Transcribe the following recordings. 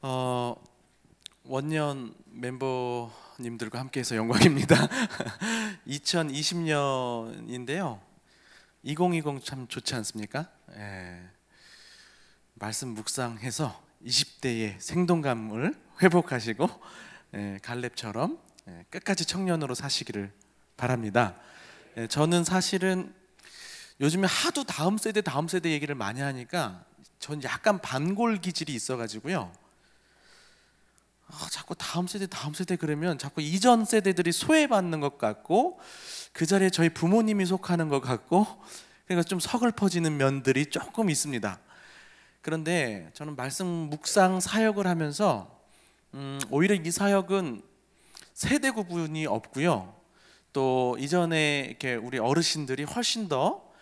어, 원년 멤버님들과 함께해서 영광입니다. 2020년인데요. 2020 참 좋지 않습니까? 말씀 묵상해서 20대의 생동감을 회복하시고 갈렙처럼 끝까지 청년으로 사시기를 바랍니다. 저는 사실은 요즘에 하도 다음 세대 얘기를 많이 하니까 전 약간 반골 기질이 있어가지고요. 자꾸 다음 세대 그러면 자꾸 이전 세대들이 소외받는 것 같고 그 자리에 저희 부모님이 속하는 것 같고, 그러니까 좀 서글퍼지는 면들이 조금 있습니다. 그런데 저는 말씀 묵상 사역을 하면서 오히려 이 사역은 세대 구분이 없고요. 또 이전에 이렇게 우리 어르신들이 훨씬 더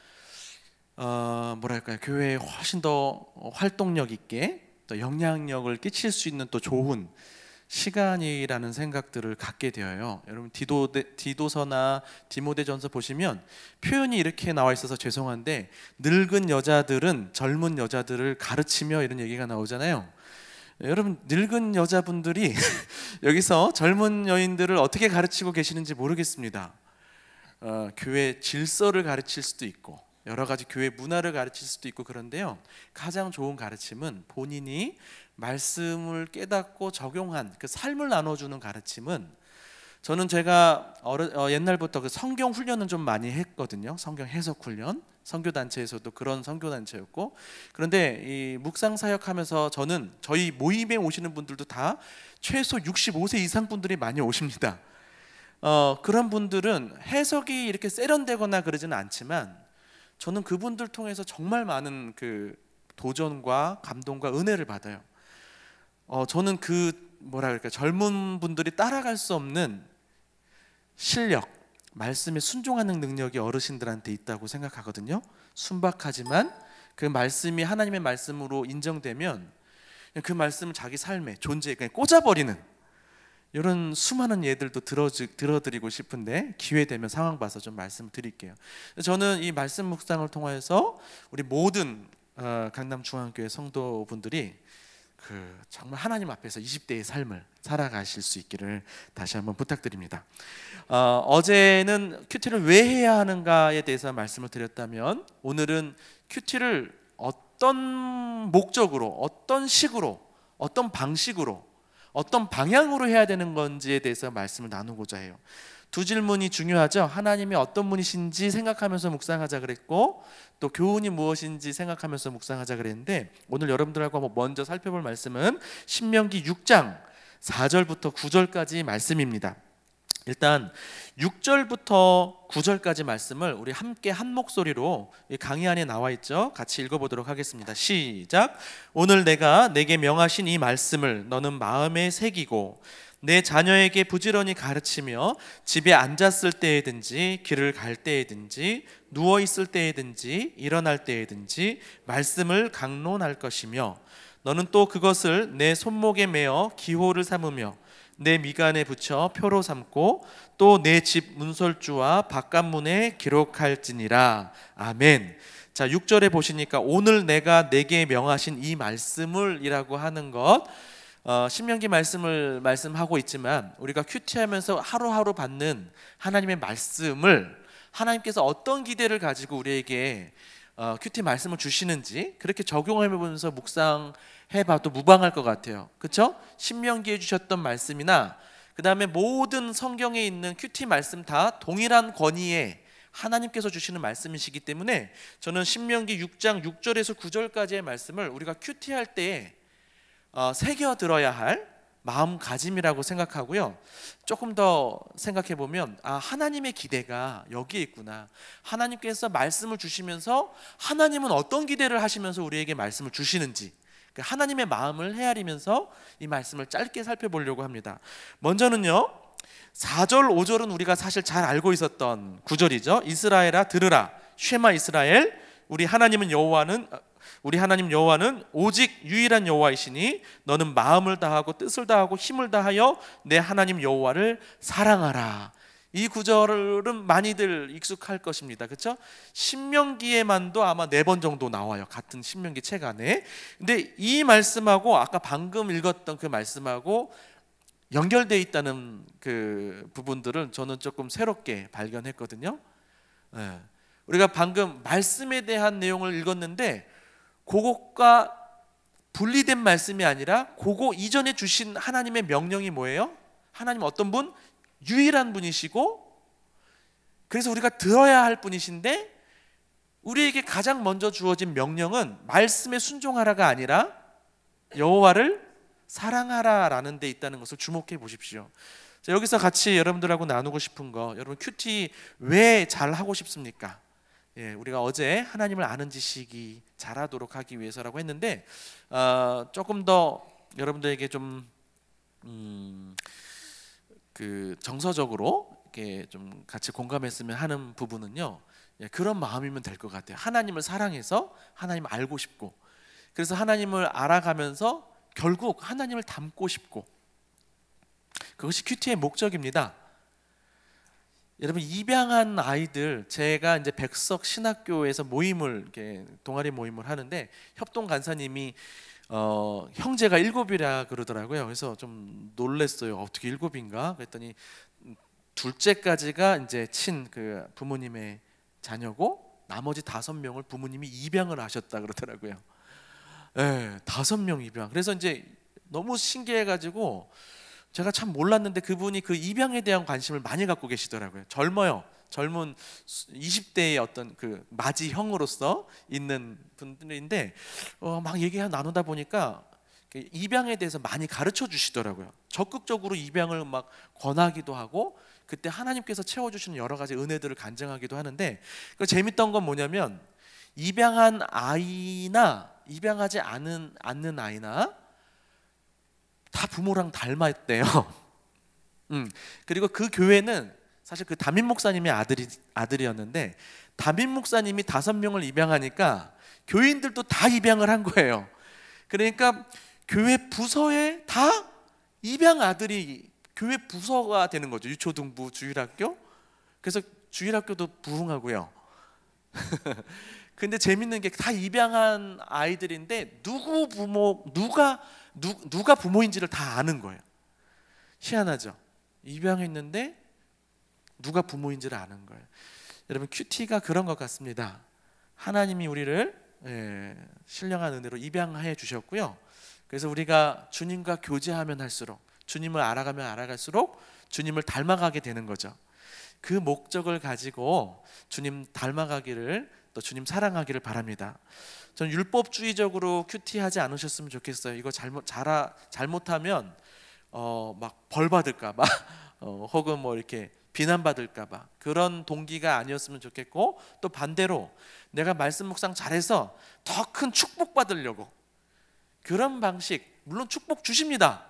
뭐랄까요, 교회에 훨씬 더 활동력 있게 또 영향력을 끼칠 수 있는 또 좋은 시간이라는 생각들을 갖게 되어요. 여러분 디도서나 디모데전서 보시면 표현이 이렇게 나와 있어서 죄송한데, 늙은 여자들은 젊은 여자들을 가르치며 이런 얘기가 나오잖아요. 여러분, 늙은 여자분들이 여기서 젊은 여인들을 어떻게 가르치고 계시는지 모르겠습니다. 교회 질서를 가르칠 수도 있고 여러 가지 교회 문화를 가르칠 수도 있고 그런데요, 가장 좋은 가르침은 본인이 말씀을 깨닫고 적용한 그 삶을 나눠주는 가르침은, 저는 제가 옛날부터 그 성경 훈련은 좀 많이 했거든요. 성경 해석 훈련, 선교단체에서도 그런 선교단체였고, 그런데 이 묵상 사역하면서 저는 저희 모임에 오시는 분들도 다 최소 65세 이상 분들이 많이 오십니다. 그런 분들은 해석이 이렇게 세련되거나 그러지는 않지만 저는 그분들 통해서 정말 많은 그 도전과 감동과 은혜를 받아요. 저는 그 젊은 분들이 따라갈 수 없는 실력, 말씀에 순종하는 능력이 어르신들한테 있다고 생각하거든요. 순박하지만 그 말씀이 하나님의 말씀으로 인정되면 그 말씀을 자기 삶에, 존재에 그냥 꽂아버리는 이런 수많은 예들도 들어드리고 싶은데 기회 되면 상황 봐서 좀 말씀을 드릴게요. 저는 이 말씀 묵상을 통해서 우리 모든 강남중앙교회 성도분들이 정말 하나님 앞에서 20대의 삶을 살아가실 수 있기를 다시 한번 부탁드립니다. 어제는 큐티를 왜 해야 하는가에 대해서 말씀을 드렸다면, 오늘은 큐티를 어떤 목적으로, 어떤 식으로, 어떤 방식으로, 어떤 방향으로 해야 되는 건지에 대해서 말씀을 나누고자 해요. 두 질문이 중요하죠. 하나님이 어떤 분이신지 생각하면서 묵상하자 그랬고, 또 교훈이 무엇인지 생각하면서 묵상하자 그랬는데, 오늘 여러분들하고 먼저 살펴볼 말씀은 신명기 6장 4절부터 9절까지 말씀입니다. 일단 6절부터 9절까지 말씀을 우리 함께 한 목소리로 강의 안에 나와 있죠. 같이 읽어보도록 하겠습니다. 시작. 오늘 내가 내게 명하신 이 말씀을 너는 마음에 새기고 내 자녀에게 부지런히 가르치며 집에 앉았을 때에든지 길을 갈 때에든지 누워 있을 때에든지 일어날 때에든지 말씀을 강론할 것이며, 너는 또 그것을 내 손목에 매어 기호를 삼으며 내 미간에 붙여 표로 삼고 또 내 집 문설주와 바깥문에 기록할지니라. 아멘. 자, 6절에 보시니까 오늘 내가 내게 명하신 이 말씀을 이라고 하는 것, 신명기 말씀을 말씀하고 있지만 우리가 큐티하면서 하루하루 받는 하나님의 말씀을 하나님께서 어떤 기대를 가지고 우리에게 큐티 말씀을 주시는지 그렇게 적용해보면서 묵상해봐도 무방할 것 같아요. 그렇죠? 신명기에 주셨던 말씀이나 그 다음에 모든 성경에 있는 큐티 말씀 다 동일한 권위에 하나님께서 주시는 말씀이시기 때문에 저는 신명기 6장 6절에서 9절까지의 말씀을 우리가 큐티할 때에 새겨 들어야 할 마음가짐이라고 생각하고요. 조금 더 생각해 보면 하나님의 기대가 여기에 있구나. 하나님께서 말씀을 주시면서 하나님은 어떤 기대를 하시면서 우리에게 말씀을 주시는지, 하나님의 마음을 헤아리면서 이 말씀을 짧게 살펴보려고 합니다. 먼저는요, 4절 5절은 우리가 사실 잘 알고 있었던 구절이죠. 이스라엘아 들으라, 쉐마 이스라엘, 우리 하나님 여호와는 오직 유일한 여호와이시니 너는 마음을 다하고 뜻을 다하고 힘을 다하여 내 하나님 여호와를 사랑하라. 이 구절은 많이들 익숙할 것입니다. 그렇죠? 신명기에만도 아마 4번 정도 나와요. 같은 신명기 책 안에. 근데 이 말씀하고 아까 방금 읽었던 그 말씀하고 연결되어 있다는 그 부분들을 저는 조금 새롭게 발견했거든요. 네. 우리가 방금 말씀에 대한 내용을 읽었는데 그것과 분리된 말씀이 아니라 그거 이전에 주신 하나님의 명령이 뭐예요? 하나님 어떤 분? 유일한 분이시고, 그래서 우리가 들어야 할 분이신데 우리에게 가장 먼저 주어진 명령은 말씀에 순종하라가 아니라 여호와를 사랑하라라는 데 있다는 것을 주목해 보십시오. 자, 여기서 같이 여러분들하고 나누고 싶은 거, 여러분 큐티 왜 잘하고 싶습니까? 예, 우리가 어제 하나님을 아는 지식이 잘하도록 하기 위해서라고 했는데 조금 더 여러분들에게 좀 그 정서적으로 이렇게 좀 같이 공감했으면 하는 부분은요, 예, 그런 마음이면 될 것 같아요. 하나님을 사랑해서 하나님 알고 싶고, 그래서 하나님을 알아가면서 결국 하나님을 닮고 싶고, 그것이 큐티의 목적입니다. 여러분, 입양한 아이들, 제가 이제 백석 신학교에서 모임을 이렇게 동아리 모임을 하는데 협동 간사님이 형제가 7이라 그러더라고요. 그래서 좀 놀랬어요. 어떻게 7인가? 그랬더니 둘째까지가 이제 친 그 부모님의 자녀고 나머지 5명을 부모님이 입양을 하셨다 그러더라고요. 네, 5명 입양. 그래서 이제 너무 신기해가지고 제가 참 몰랐는데 그분이 그 입양에 대한 관심을 많이 갖고 계시더라고요. 젊어요. 젊은 20대의 어떤 그 맞이 형으로서 있는 분들인데 막 얘기 나누다 보니까 입양에 대해서 많이 가르쳐 주시더라고요. 적극적으로 입양을 막 권하기도 하고, 그때 하나님께서 채워주시는 여러 가지 은혜들을 간증하기도 하는데, 그 재밌던 건 뭐냐면 입양한 아이나 입양하지 않는 아이나 다 부모랑 닮았대요. 그리고 그 교회는 사실 그 담임 목사님의 아들이었는데, 담임 목사님이 5명을 입양하니까 교인들도 다 입양을 한 거예요. 그러니까 교회 부서에 다 입양 아들이 교회 부서가 되는 거죠. 유초등부, 주일학교. 그래서 주일학교도 부흥하고요. 근데 재밌는 게 다 입양한 아이들인데 누가 부모인지를 다 아는 거예요. 희한하죠. 입양했는데 누가 부모인지를 아는 거예요. 여러분, 큐티가 그런 것 같습니다. 하나님이 우리를 신령한 은혜로 입양해 주셨고요. 그래서 우리가 주님과 교제하면 할수록, 주님을 알아가면 알아갈수록 주님을 닮아가게 되는 거죠. 그 목적을 가지고 주님 닮아가기를, 또 주님 사랑하기를 바랍니다. 저는 율법주의적으로 큐티하지 않으셨으면 좋겠어요. 이거 잘못하면 막 벌 받을까봐 혹은 뭐 이렇게 비난받을까봐, 그런 동기가 아니었으면 좋겠고, 또 반대로 내가 말씀 묵상 잘해서 더 큰 축복 받으려고, 그런 방식, 물론 축복 주십니다.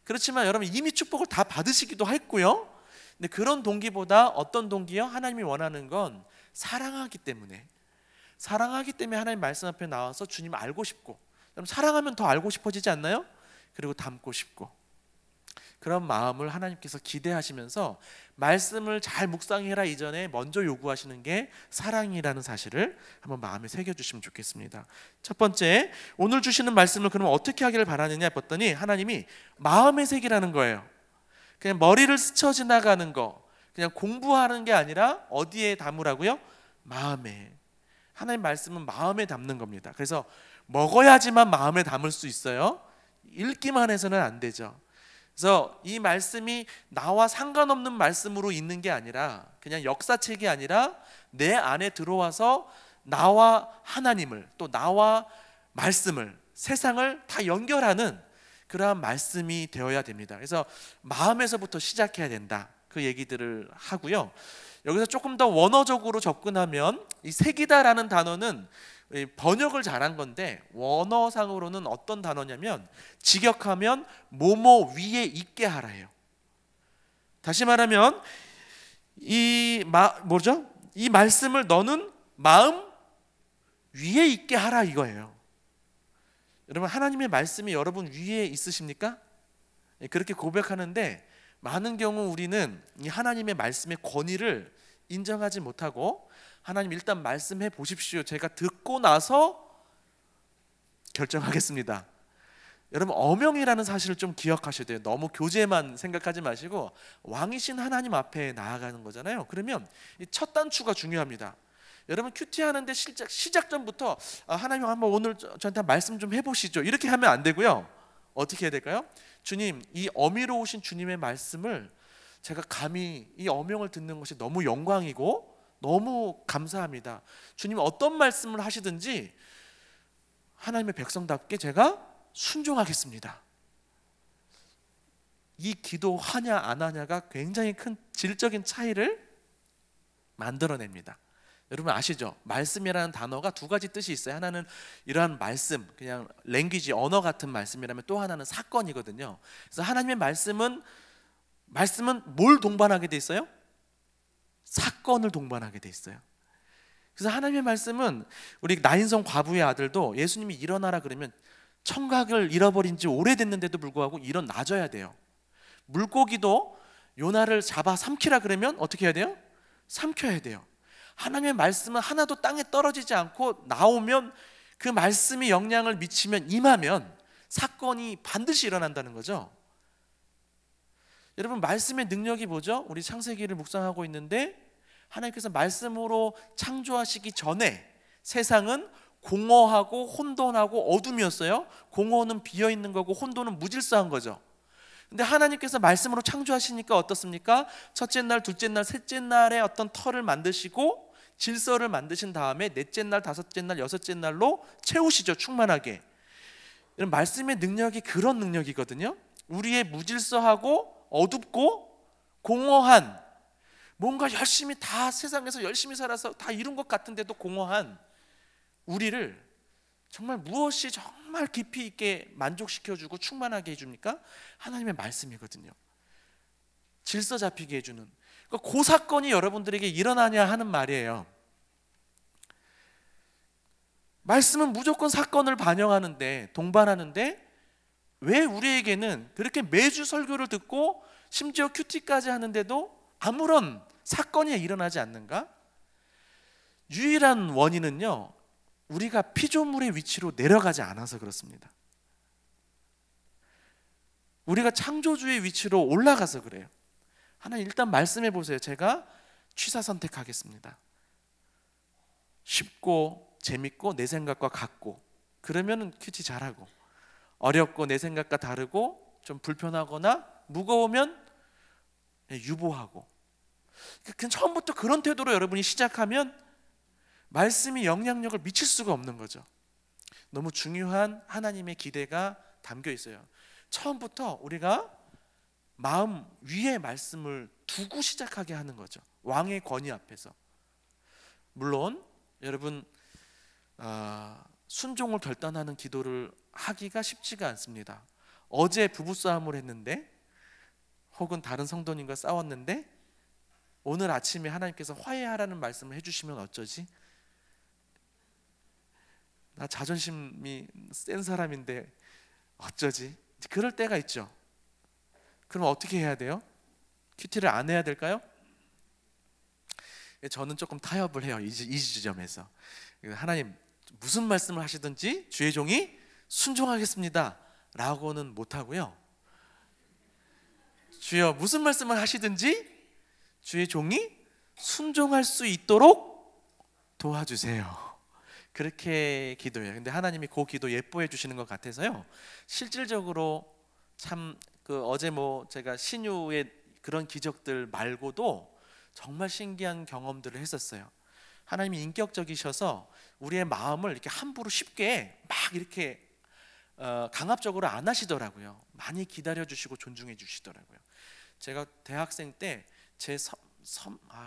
그렇지만 여러분 이미 축복을 다 받으시기도 했고요. 근데 그런 동기보다 어떤 동기요? 하나님이 원하는 건 사랑하기 때문에 하나님 말씀 앞에 나와서 주님 알고 싶고, 사랑하면 더 알고 싶어지지 않나요? 그리고 닮고 싶고, 그런 마음을 하나님께서 기대하시면서 말씀을 잘 묵상해라 이전에 먼저 요구하시는 게 사랑이라는 사실을 한번 마음에 새겨주시면 좋겠습니다. 첫 번째, 오늘 주시는 말씀을 그럼 어떻게 하기를 바라느냐 봤더니 하나님이 마음에 새기라는 거예요. 그냥 머리를 스쳐 지나가는 거, 그냥 공부하는 게 아니라 어디에 담으라고요? 마음에. 하나님 말씀은 마음에 담는 겁니다. 그래서 먹어야지만 마음에 담을 수 있어요. 읽기만 해서는 안 되죠. 그래서 이 말씀이 나와 상관없는 말씀으로 있는 게 아니라, 그냥 역사책이 아니라 내 안에 들어와서 나와 하나님을, 또 나와 말씀을, 세상을 다 연결하는 그러한 말씀이 되어야 됩니다. 그래서 마음에서부터 시작해야 된다, 그 얘기들을 하고요. 여기서 조금 더 원어적으로 접근하면 이 새기다라는 단어는 번역을 잘한 건데, 원어상으로는 어떤 단어냐면 직역하면 뭐뭐 위에 있게 하라예요. 다시 말하면 이 말씀을 너는 마음 위에 있게 하라 이거예요. 여러분, 하나님의 말씀이 여러분 위에 있으십니까? 그렇게 고백하는데 많은 경우 우리는 이 하나님의 말씀의 권위를 인정하지 못하고, 하나님 일단 말씀해 보십시오, 제가 듣고 나서 결정하겠습니다. 여러분, 엄영이라는 사실을 좀 기억하셔야 돼요. 너무 교제만 생각하지 마시고 왕이신 하나님 앞에 나아가는 거잖아요. 그러면 이 첫 단추가 중요합니다. 여러분, 큐티 하는데 시작 전부터 하나님 한번 오늘 저한테 말씀 좀 해보시죠, 이렇게 하면 안 되고요. 어떻게 해야 될까요? 주님, 이 어미로우신 주님의 말씀을 제가 감히 이 엄영을 듣는 것이 너무 영광이고 너무 감사합니다. 주님 어떤 말씀을 하시든지 하나님의 백성답게 제가 순종하겠습니다. 이 기도 하냐 안 하냐가 굉장히 큰 질적인 차이를 만들어냅니다. 여러분 아시죠? 말씀이라는 단어가 두 가지 뜻이 있어요. 하나는 이러한 말씀, 그냥 랭귀지, 언어 같은 말씀이라면, 또 하나는 사건이거든요. 그래서 하나님의 말씀은 뭘 동반하게 돼 있어요? 사건을 동반하게 돼 있어요. 그래서 하나님의 말씀은, 우리 나인성 과부의 아들도 예수님이 일어나라 그러면 청각을 잃어버린 지 오래됐는데도 불구하고 일어나줘야 돼요. 물고기도 요나를 잡아 삼키라 그러면 어떻게 해야 돼요? 삼켜야 돼요. 하나님의 말씀은 하나도 땅에 떨어지지 않고 나오면, 그 말씀이 영향을 미치면, 임하면 사건이 반드시 일어난다는 거죠. 여러분, 말씀의 능력이 뭐죠? 우리 창세기를 묵상하고 있는데, 하나님께서 말씀으로 창조하시기 전에 세상은 공허하고 혼돈하고 어둠이었어요. 공허는 비어있는 거고 혼돈은 무질서한 거죠. 근데 하나님께서 말씀으로 창조하시니까 어떻습니까? 첫째 날, 둘째 날, 셋째 날에 어떤 터를 만드시고 질서를 만드신 다음에 넷째 날, 다섯째 날, 여섯째 날로 채우시죠, 충만하게. 이런 말씀의 능력이 그런 능력이거든요. 우리의 무질서하고 어둡고 공허한, 뭔가 열심히 다 세상에서 열심히 살아서 다 이룬 것 같은데도 공허한 우리를 정말 무엇이 정말 깊이 있게 만족시켜주고 충만하게 해줍니까? 하나님의 말씀이거든요. 질서 잡히게 해주는, 그러니까 그 사건이 여러분들에게 일어나냐 하는 말이에요. 말씀은 무조건 사건을 반영하는데, 동반하는데, 왜 우리에게는 그렇게 매주 설교를 듣고 심지어 큐티까지 하는데도 아무런 사건이 일어나지 않는가? 유일한 원인은요, 우리가 피조물의 위치로 내려가지 않아서 그렇습니다. 우리가 창조주의 위치로 올라가서 그래요. 하나님 일단 말씀해 보세요. 제가 취사 선택하겠습니다. 쉽고 재밌고 내 생각과 같고, 그러면 큐티 잘하고, 어렵고 내 생각과 다르고 좀 불편하거나 무거우면 유보하고. 그냥 처음부터 그런 태도로 여러분이 시작하면 말씀이 영향력을 미칠 수가 없는 거죠. 너무 중요한 하나님의 기대가 담겨 있어요. 처음부터 우리가 마음 위에 말씀을 두고 시작하게 하는 거죠. 왕의 권위 앞에서. 물론 여러분, 순종을 결단하는 기도를 하기가 쉽지가 않습니다. 어제 부부싸움을 했는데, 혹은 다른 성도님과 싸웠는데, 오늘 아침에 하나님께서 화해하라는 말씀을 해주시면 어쩌지? 나 자존심이 센 사람인데 어쩌지? 그럴 때가 있죠. 그럼 어떻게 해야 돼요? 큐티를 안 해야 될까요? 저는 조금 타협을 해요. 이 지점에서. 하나님 무슨 말씀을 하시든지 주의 종이 순종하겠습니다 라고는 못하고요, 주여 무슨 말씀을 하시든지 주의 종이 순종할 수 있도록 도와주세요. 그렇게 기도해요. 근데 하나님이 그 기도 예뻐해 주시는 것 같아서요, 실질적으로 참 어제 제가 신유의 그런 기적들 말고도 정말 신기한 경험들을 했었어요. 하나님이 인격적이셔서 우리의 마음을 이렇게 함부로 쉽게 막 이렇게 강압적으로 안 하시더라고요. 많이 기다려 주시고 존중해 주시더라고요. 제가 대학생 때 제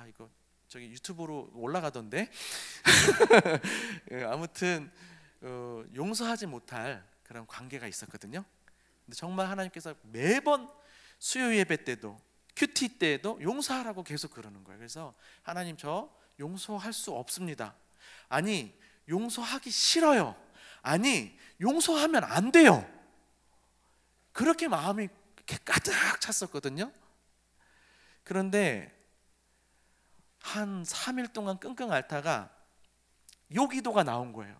이거 저기 유튜브로 올라가던데 아무튼 용서하지 못할 그런 관계가 있었거든요. 근데 정말 하나님께서 매번 수요 예배 때도 큐티 때에도 용서하라고 계속 그러는 거예요. 그래서 하나님 저 용서할 수 없습니다. 아니 용서하기 싫어요. 아니 용서하면 안 돼요. 그렇게 마음이 이렇게 가득 찼었거든요. 그런데 한 3일 동안 끙끙 앓다가 요 기도가 나온 거예요.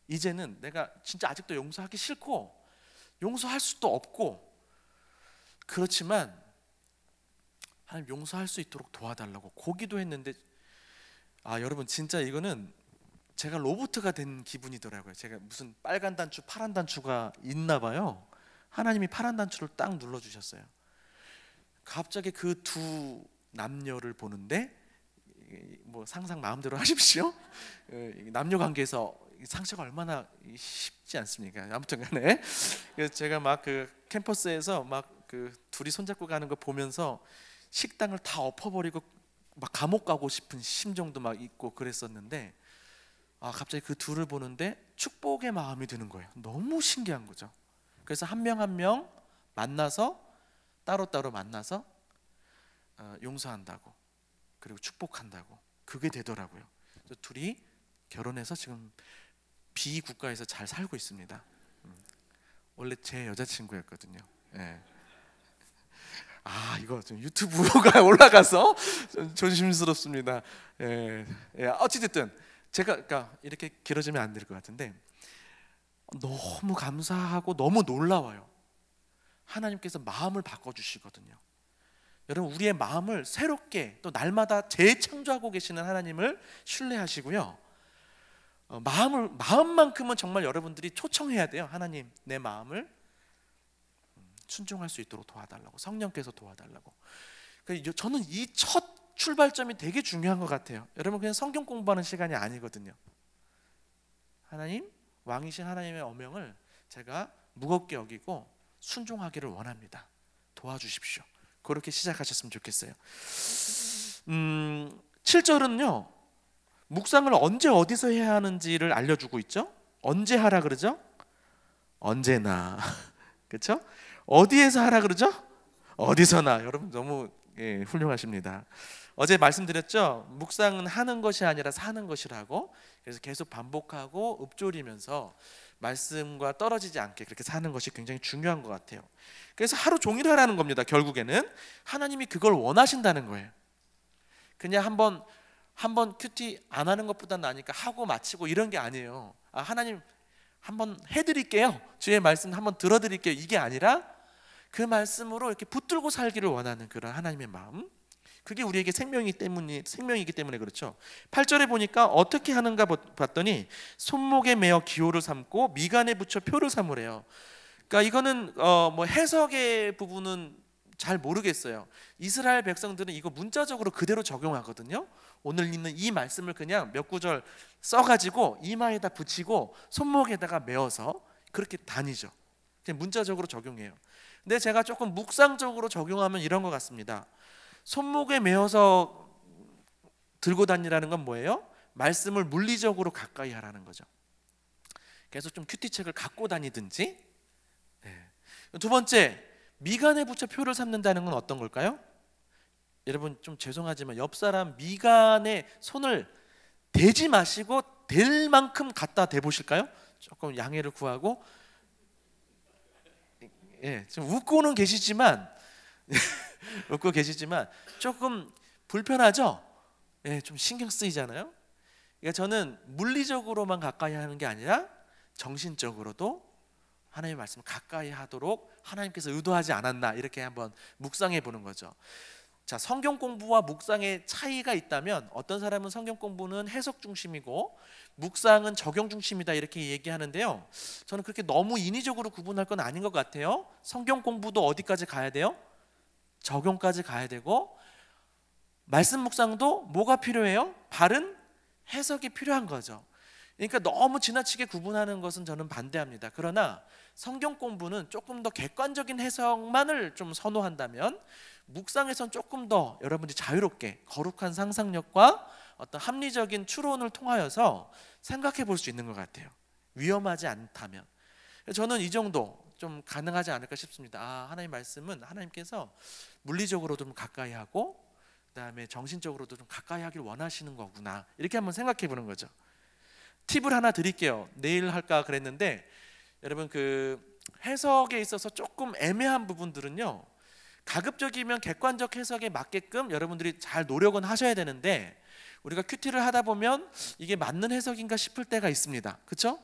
이제는 내가 진짜 아직도 용서하기 싫고 용서할 수도 없고, 그렇지만 하나님 용서할 수 있도록 도와달라고 그 기도했는데, 여러분 진짜 이거는 제가 로봇가 된 기분이더라고요. 제가 무슨 빨간 단추 파란 단추가 있나 봐요. 하나님이 파란 단추를 딱 눌러주셨어요. 갑자기 그 두 남녀를 보는데, 뭐 상상 마음대로 하십시오. 남녀 관계에서 상처가 얼마나 쉽지 않습니까? 아무튼간에 제가 막 그 캠퍼스에서 막 그 둘이 손잡고 가는 거 보면서 식당을 다 엎어버리고 막 감옥 가고 싶은 심정도 막 있고 그랬었는데, 갑자기 그 둘을 보는데 축복의 마음이 드는 거예요. 너무 신기한 거죠. 그래서 한 명 한 명 만나서 따로따로 만나서 용서한다고, 그리고 축복한다고, 그게 되더라고요. 그래서 둘이 결혼해서 지금 B 국가에서 잘 살고 있습니다. 원래 제 여자친구였거든요. 예. 이거 좀 유튜브가 올라가서 좀 조심스럽습니다. 예. 어찌됐든 제가 그러니까 이렇게 길어지면 안 될 것 같은데, 너무 감사하고 너무 놀라워요. 하나님께서 마음을 바꿔주시거든요. 여러분, 우리의 마음을 새롭게 또 날마다 재창조하고 계시는 하나님을 신뢰하시고요. 마음만큼은 정말 여러분들이 초청해야 돼요. 하나님, 내 마음을 순종할 수 있도록 도와달라고, 성령께서 도와달라고. 저는 이 첫 출발점이 되게 중요한 것 같아요. 여러분, 그냥 성경 공부하는 시간이 아니거든요. 하나님, 왕이신 하나님의 어명을 제가 무겁게 여기고 순종하기를 원합니다. 도와주십시오. 그렇게 시작하셨으면 좋겠어요. 7절은요, 묵상을 언제 어디서 해야 하는지를 알려주고 있죠. 언제 하라 그러죠? 언제나. 그렇죠? 어디에서 하라 그러죠? 어디서나. 여러분 너무 훌륭하십니다. 어제 말씀드렸죠. 묵상은 하는 것이 아니라 사는 것이라고. 그래서 계속 반복하고 읊조리면서 말씀과 떨어지지 않게 그렇게 사는 것이 굉장히 중요한 것 같아요. 그래서 하루 종일 하라는 겁니다. 결국에는 하나님이 그걸 원하신다는 거예요. 그냥 한번 큐티 안 하는 것보다 나으니까 하고 마치고 이런 게 아니에요. 하나님 한번 해드릴게요, 주의 말씀 한번 들어드릴게요, 이게 아니라 그 말씀으로 이렇게 붙들고 살기를 원하는 그런 하나님의 마음, 그게 우리에게 생명이기 때문에 그렇죠. 8절에 보니까 어떻게 하는가 봤더니 손목에 메어 기호를 삼고 미간에 붙여 표를 삼으래요. 그러니까 이거는 뭐 해석의 부분은 잘 모르겠어요. 이스라엘 백성들은 이거 문자적으로 그대로 적용하거든요. 오늘 있는 이 말씀을 그냥 몇 구절 써가지고 이마에다 붙이고 손목에다가 메어서 그렇게 다니죠. 그냥 문자적으로 적용해요. 근데 제가 조금 묵상적으로 적용하면 이런 것 같습니다. 손목에 메어서 들고 다니라는 건 뭐예요? 말씀을 물리적으로 가까이 하라는 거죠. 그래서 좀 큐티책을 갖고 다니든지. 두 번째, 미간에 붙여 표를 삼는다는 건 어떤 걸까요? 여러분 좀 죄송하지만 옆 사람 미간에 손을 대지 마시고 될 만큼 갖다 대보실까요? 조금 양해를 구하고. 좀 웃고는 계시지만 웃고 계시지만 조금 불편하죠? 좀 신경 쓰이잖아요. 그러니까 저는 물리적으로만 가까이 하는 게 아니라 정신적으로도 하나님의 말씀을 가까이 하도록 하나님께서 의도하지 않았나, 이렇게 한번 묵상해 보는 거죠. 자, 성경 공부와 묵상의 차이가 있다면 어떤 사람은 성경 공부는 해석 중심이고 묵상은 적용 중심이다, 이렇게 얘기하는데요. 저는 그렇게 너무 인위적으로 구분할 건 아닌 것 같아요. 성경 공부도 어디까지 가야 돼요? 적용까지 가야 되고, 말씀 묵상도 뭐가 필요해요? 바른 해석이 필요한 거죠. 그러니까 너무 지나치게 구분하는 것은 저는 반대합니다. 그러나 성경 공부는 조금 더 객관적인 해석만을 좀 선호한다면 묵상에선 조금 더 여러분들이 자유롭게 거룩한 상상력과 어떤 합리적인 추론을 통하여서 생각해 볼 수 있는 것 같아요. 위험하지 않다면. 저는 이 정도 좀 가능하지 않을까 싶습니다. 하나님 말씀은 하나님께서 물리적으로 좀 가까이 하고 그다음에 정신적으로도 좀 가까이 하길 원하시는 거구나, 이렇게 한번 생각해 보는 거죠. 팁을 하나 드릴게요. 내일 할까 그랬는데 여러분, 그 해석에 있어서 조금 애매한 부분들은요, 가급적이면 객관적 해석에 맞게끔 여러분들이 잘 노력은 하셔야 되는데 우리가 큐티를 하다 보면 이게 맞는 해석인가 싶을 때가 있습니다. 그렇죠?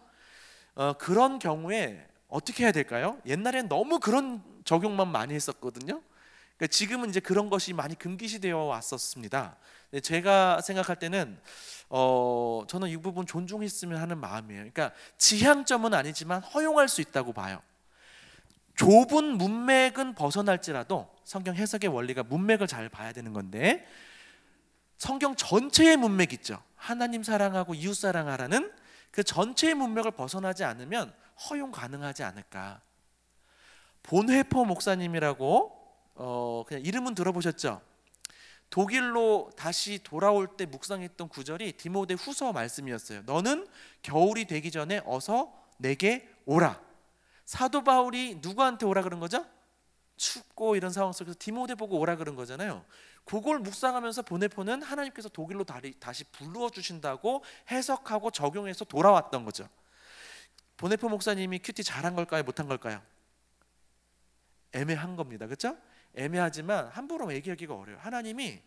그런 경우에 어떻게 해야 될까요? 옛날엔 너무 그런 적용만 많이 했었거든요. 그러니까 지금은 이제 그런 것이 많이 금기시되어 왔었습니다. 제가 생각할 때는 저는 이 부분 존중했으면 하는 마음이에요. 그러니까 지향점은 아니지만 허용할 수 있다고 봐요. 좁은 문맥은 벗어날지라도 성경 해석의 원리가 문맥을 잘 봐야 되는 건데 성경 전체의 문맥 있죠. 하나님 사랑하고 이웃 사랑하라는 그 전체의 문맥을 벗어나지 않으면 허용 가능하지 않을까. 본회포 목사님이라고 그냥 이름은 들어보셨죠? 독일로 다시 돌아올 때 묵상했던 구절이 디모데 후서 말씀이었어요. 너는 겨울이 되기 전에 어서 내게 오라. 사도 바울이 누구한테 오라 그런 거죠? 춥고 이런 상황 속에서 디모데 보고 오라 그런 거잖아요. 그걸 묵상하면서 보네포는 하나님께서 독일로 다시 불러 주신다고 해석하고 적용해서 돌아왔던 거죠. 보네포 목사님이 큐티 잘한 걸까요? 못한 걸까요? 애매한 겁니다. 그렇죠? 애매하지만 함부로 얘기하기가 어려워요. 하나님이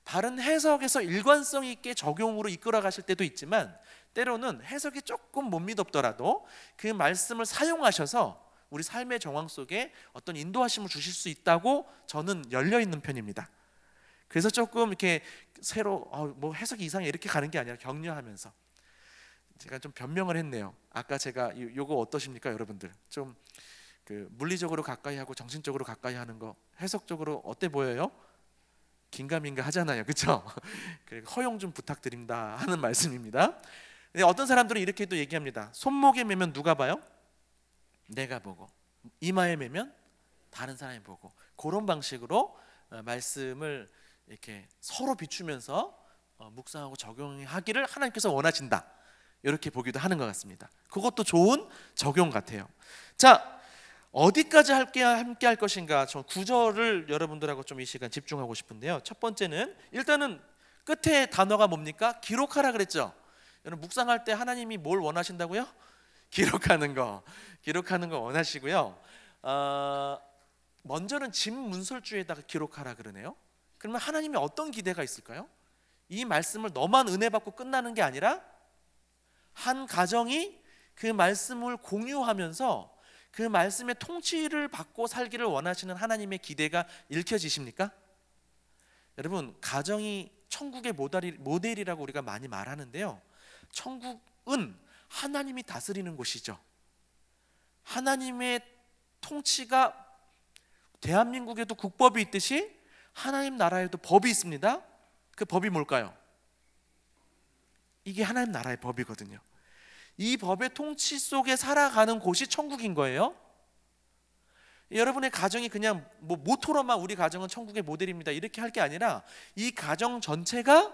바른 해석에서 일관성 있게 적용으로 이끌어 가실 때도 있지만 때로는 해석이 조금 못 믿었더라도 그 말씀을 사용하셔서 우리 삶의 정황 속에 어떤 인도하심을 주실 수 있다고 저는 열려 있는 편입니다. 그래서 조금 이렇게 새로 뭐 해석이 이상해 이렇게 가는 게 아니라 격려하면서 제가 좀 변명을 했네요. 아까 제가 요거 어떠십니까 여러분들? 좀 그 물리적으로 가까이 하고 정신적으로 가까이 하는 거 해석적으로 어때 보여요? 긴가민가 하잖아요. 그렇죠? 허용 좀 부탁드립니다 하는 말씀입니다. 근데 어떤 사람들은 이렇게 또 얘기합니다. 손목에 매면 누가 봐요? 내가 보고. 이마에 매면 다른 사람이 보고. 그런 방식으로 말씀을 이렇게 서로 비추면서 묵상하고 적용하기를 하나님께서 원하신다. 이렇게 보기도 하는 것 같습니다. 그것도 좋은 적용 같아요. 자, 어디까지 함께 할 것인가? 저 구절을 여러분들하고 좀 이 시간 집중하고 싶은데요. 첫 번째는 일단은 끝에 단어가 뭡니까? 기록하라 그랬죠. 여러분 묵상할 때 하나님이 뭘 원하신다고요? 기록하는 거 원하시고요. 먼저는 집 문설주에다가 기록하라 그러네요. 그러면 하나님이 어떤 기대가 있을까요? 이 말씀을 너만 은혜 받고 끝나는 게 아니라 한 가정이 그 말씀을 공유하면서 그 말씀의 통치를 받고 살기를 원하시는 하나님의 기대가 읽혀지십니까? 여러분 가정이 천국의 모델이라고 우리가 많이 말하는데요. 천국은 하나님이 다스리는 곳이죠. 하나님의 통치가 대한민국에도 국법이 있듯이 하나님 나라에도 법이 있습니다. 그 법이 뭘까요? 이게 하나님 나라의 법이거든요. 이 법의 통치 속에 살아가는 곳이 천국인 거예요. 여러분의 가정이 그냥 뭐 모토로만 우리 가정은 천국의 모델입니다 이렇게 할 게 아니라 이 가정 전체가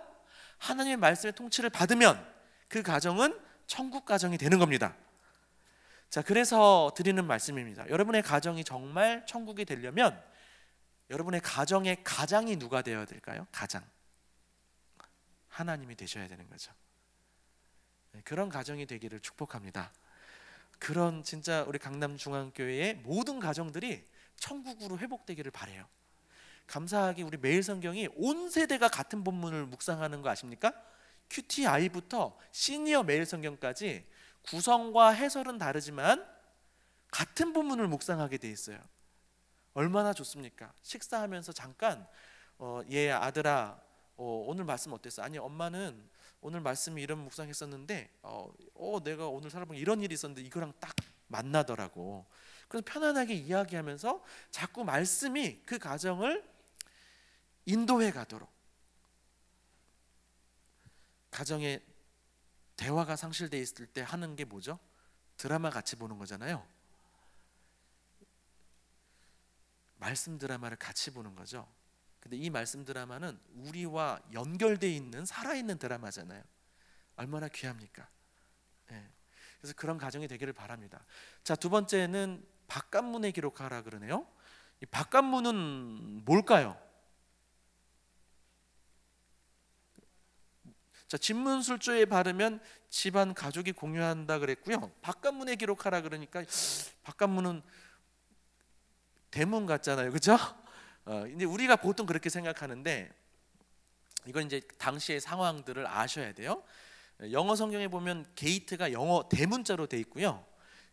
하나님의 말씀의 통치를 받으면 그 가정은 천국 가정이 되는 겁니다. 자, 그래서 드리는 말씀입니다. 여러분의 가정이 정말 천국이 되려면 여러분의 가정의 가장이 누가 되어야 될까요? 가장 하나님이 되셔야 되는 거죠. 그런 가정이 되기를 축복합니다. 그런 진짜 우리 강남중앙교회의 모든 가정들이 천국으로 회복되기를 바라요. 감사하게 우리 매일 성경이 온 세대가 같은 본문을 묵상하는 거 아십니까? QTI부터 시니어 매일 성경까지 구성과 해설은 다르지만 같은 본문을 묵상하게 돼 있어요. 얼마나 좋습니까? 식사하면서 잠깐 얘 아들아 오늘 말씀 어땠어? 아니 엄마는 오늘 말씀이 이런 묵상했었는데 내가 오늘 살아보니 이런 일이 있었는데 이거랑 딱 만나더라고. 그래서 편안하게 이야기하면서 자꾸 말씀이 그 가정을 인도해 가도록 가정에 대화가 상실돼 있을 때 하는 게 뭐죠? 드라마 같이 보는 거잖아요. 말씀 드라마를 같이 보는 거죠. 근데 이 말씀 드라마는 우리와 연결되어 있는 살아있는 드라마잖아요. 얼마나 귀합니까? 네. 그래서 그런 가정이 되기를 바랍니다. 자, 두 번째는 바깥문에 기록하라 그러네요. 이 바깥문은 뭘까요? 자, 집문술조에 바르면 집안 가족이 공유한다 그랬고요. 바깥문에 기록하라 그러니까 바깥문은 대문 같잖아요, 그렇죠? 이제 우리가 보통 그렇게 생각하는데 이건 이제 당시의 상황들을 아셔야 돼요. 영어 성경에 보면 게이트가 영어 대문자로 돼 있고요.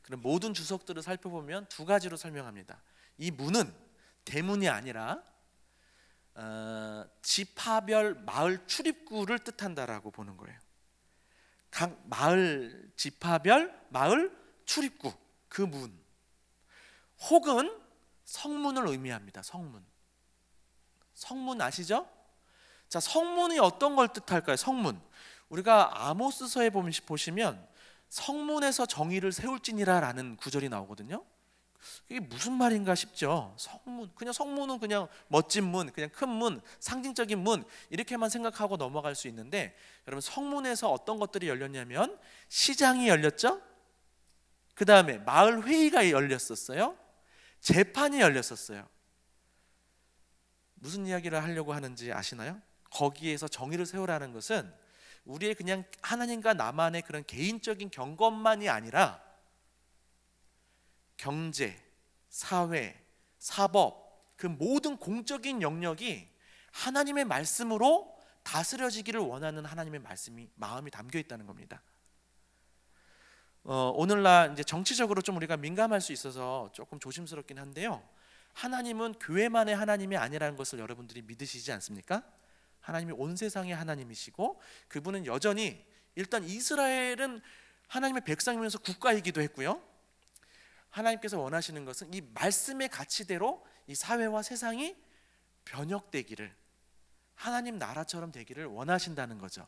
그럼 모든 주석들을 살펴보면 두 가지로 설명합니다. 이 문은 대문이 아니라 지파별 마을 출입구를 뜻한다라고 보는 거예요. 각 마을 지파별 마을 출입구, 그 문, 혹은 성문을 의미합니다. 성문 아시죠? 자, 성문이 어떤 걸 뜻할까요? 성문, 우리가 아모스서에 보시면 성문에서 정의를 세울지니라 라는 구절이 나오거든요. 이게 무슨 말인가 싶죠. 성문은 그냥 멋진 문, 그냥 큰 문, 상징적인 문, 이렇게만 생각하고 넘어갈 수 있는데, 여러분, 성문에서 어떤 것들이 열렸냐면 시장이 열렸죠. 그 다음에 마을 회의가 열렸었어요. 재판이 열렸었어요. 무슨 이야기를 하려고 하는지 아시나요? 거기에서 정의를 세우라는 것은 우리의 그냥 하나님과 나만의 그런 개인적인 경건만이 아니라 경제, 사회, 사법, 그 모든 공적인 영역이 하나님의 말씀으로 다스려지기를 원하는 하나님의 마음이 담겨 있다는 겁니다. 오늘날 이제 정치적으로 좀 우리가 민감할 수 있어서 조금 조심스럽긴 한데요. 하나님은 교회만의 하나님이 아니라는 것을 여러분들이 믿으시지 않습니까? 하나님이 온 세상의 하나님이시고, 그분은 여전히, 일단 이스라엘은 하나님의 백성이면서 국가이기도 했고요. 하나님께서 원하시는 것은 이 말씀의 가치대로 이 사회와 세상이 변혁되기를, 하나님 나라처럼 되기를 원하신다는 거죠.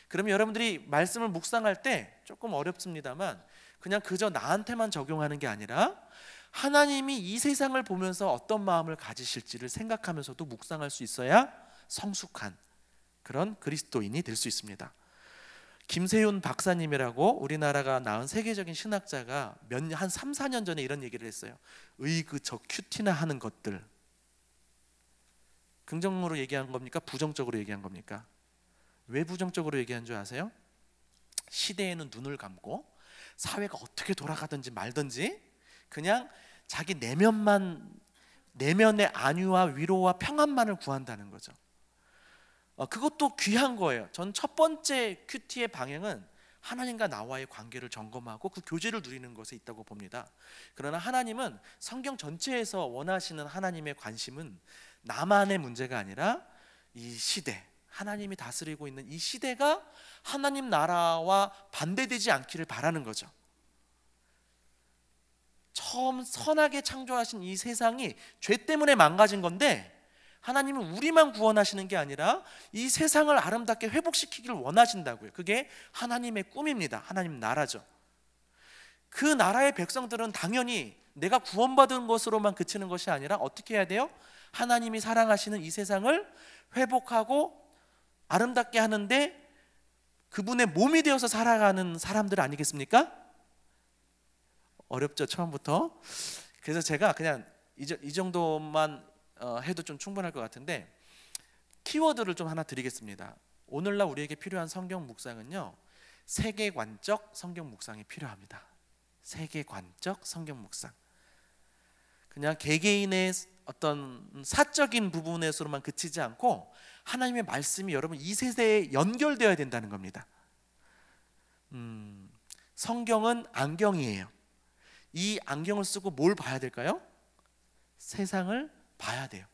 그러면 여러분들이 말씀을 묵상할 때 조금 어렵습니다만, 그냥 그저 나한테만 적용하는 게 아니라 하나님이 이 세상을 보면서 어떤 마음을 가지실지를 생각하면서도 묵상할 수 있어야 성숙한 그런 그리스도인이 될 수 있습니다. 김세윤 박사님이라고 우리나라가 낳은 세계적인 신학자가 한 3, 4년 전에 이런 얘기를 했어요. 저 큐티나 하는 것들. 긍정으로 얘기한 겁니까? 부정적으로 얘기한 겁니까? 왜 부정적으로 얘기한 줄 아세요? 시대에는 눈을 감고 사회가 어떻게 돌아가든지 말든지 그냥 자기 내면의 안위와 위로와 평안만을 구한다는 거죠. 그것도 귀한 거예요. 전 첫 번째 큐티의 방향은 하나님과 나와의 관계를 점검하고 그 교제를 누리는 것에 있다고 봅니다. 그러나 하나님은 성경 전체에서 원하시는 하나님의 관심은 나만의 문제가 아니라 이 시대, 하나님이 다스리고 있는 이 시대가 하나님 나라와 반대되지 않기를 바라는 거죠. 처음 선하게 창조하신 이 세상이 죄 때문에 망가진 건데, 하나님은 우리만 구원하시는 게 아니라 이 세상을 아름답게 회복시키기를 원하신다고요. 그게 하나님의 꿈입니다. 하나님 나라죠. 그 나라의 백성들은 당연히 내가 구원받은 것으로만 그치는 것이 아니라 어떻게 해야 돼요? 하나님이 사랑하시는 이 세상을 회복하고 아름답게 하는데 그분의 몸이 되어서 살아가는 사람들 아니겠습니까? 어렵죠, 처음부터. 그래서 제가 그냥 이 정도만 해도 좀 충분할 것 같은데, 키워드를 좀 하나 드리겠습니다. 오늘날 우리에게 필요한 성경 묵상은요, 세계관적 성경 묵상이 필요합니다. 세계관적 성경 묵상. 그냥 개개인의 어떤 사적인 부분에서만 그치지 않고 하나님의 말씀이 여러분 이 세대에 연결되어야 된다는 겁니다. 성경은 안경이에요. 이 안경을 쓰고 뭘 봐야 될까요? 세상을 봐야 돼요.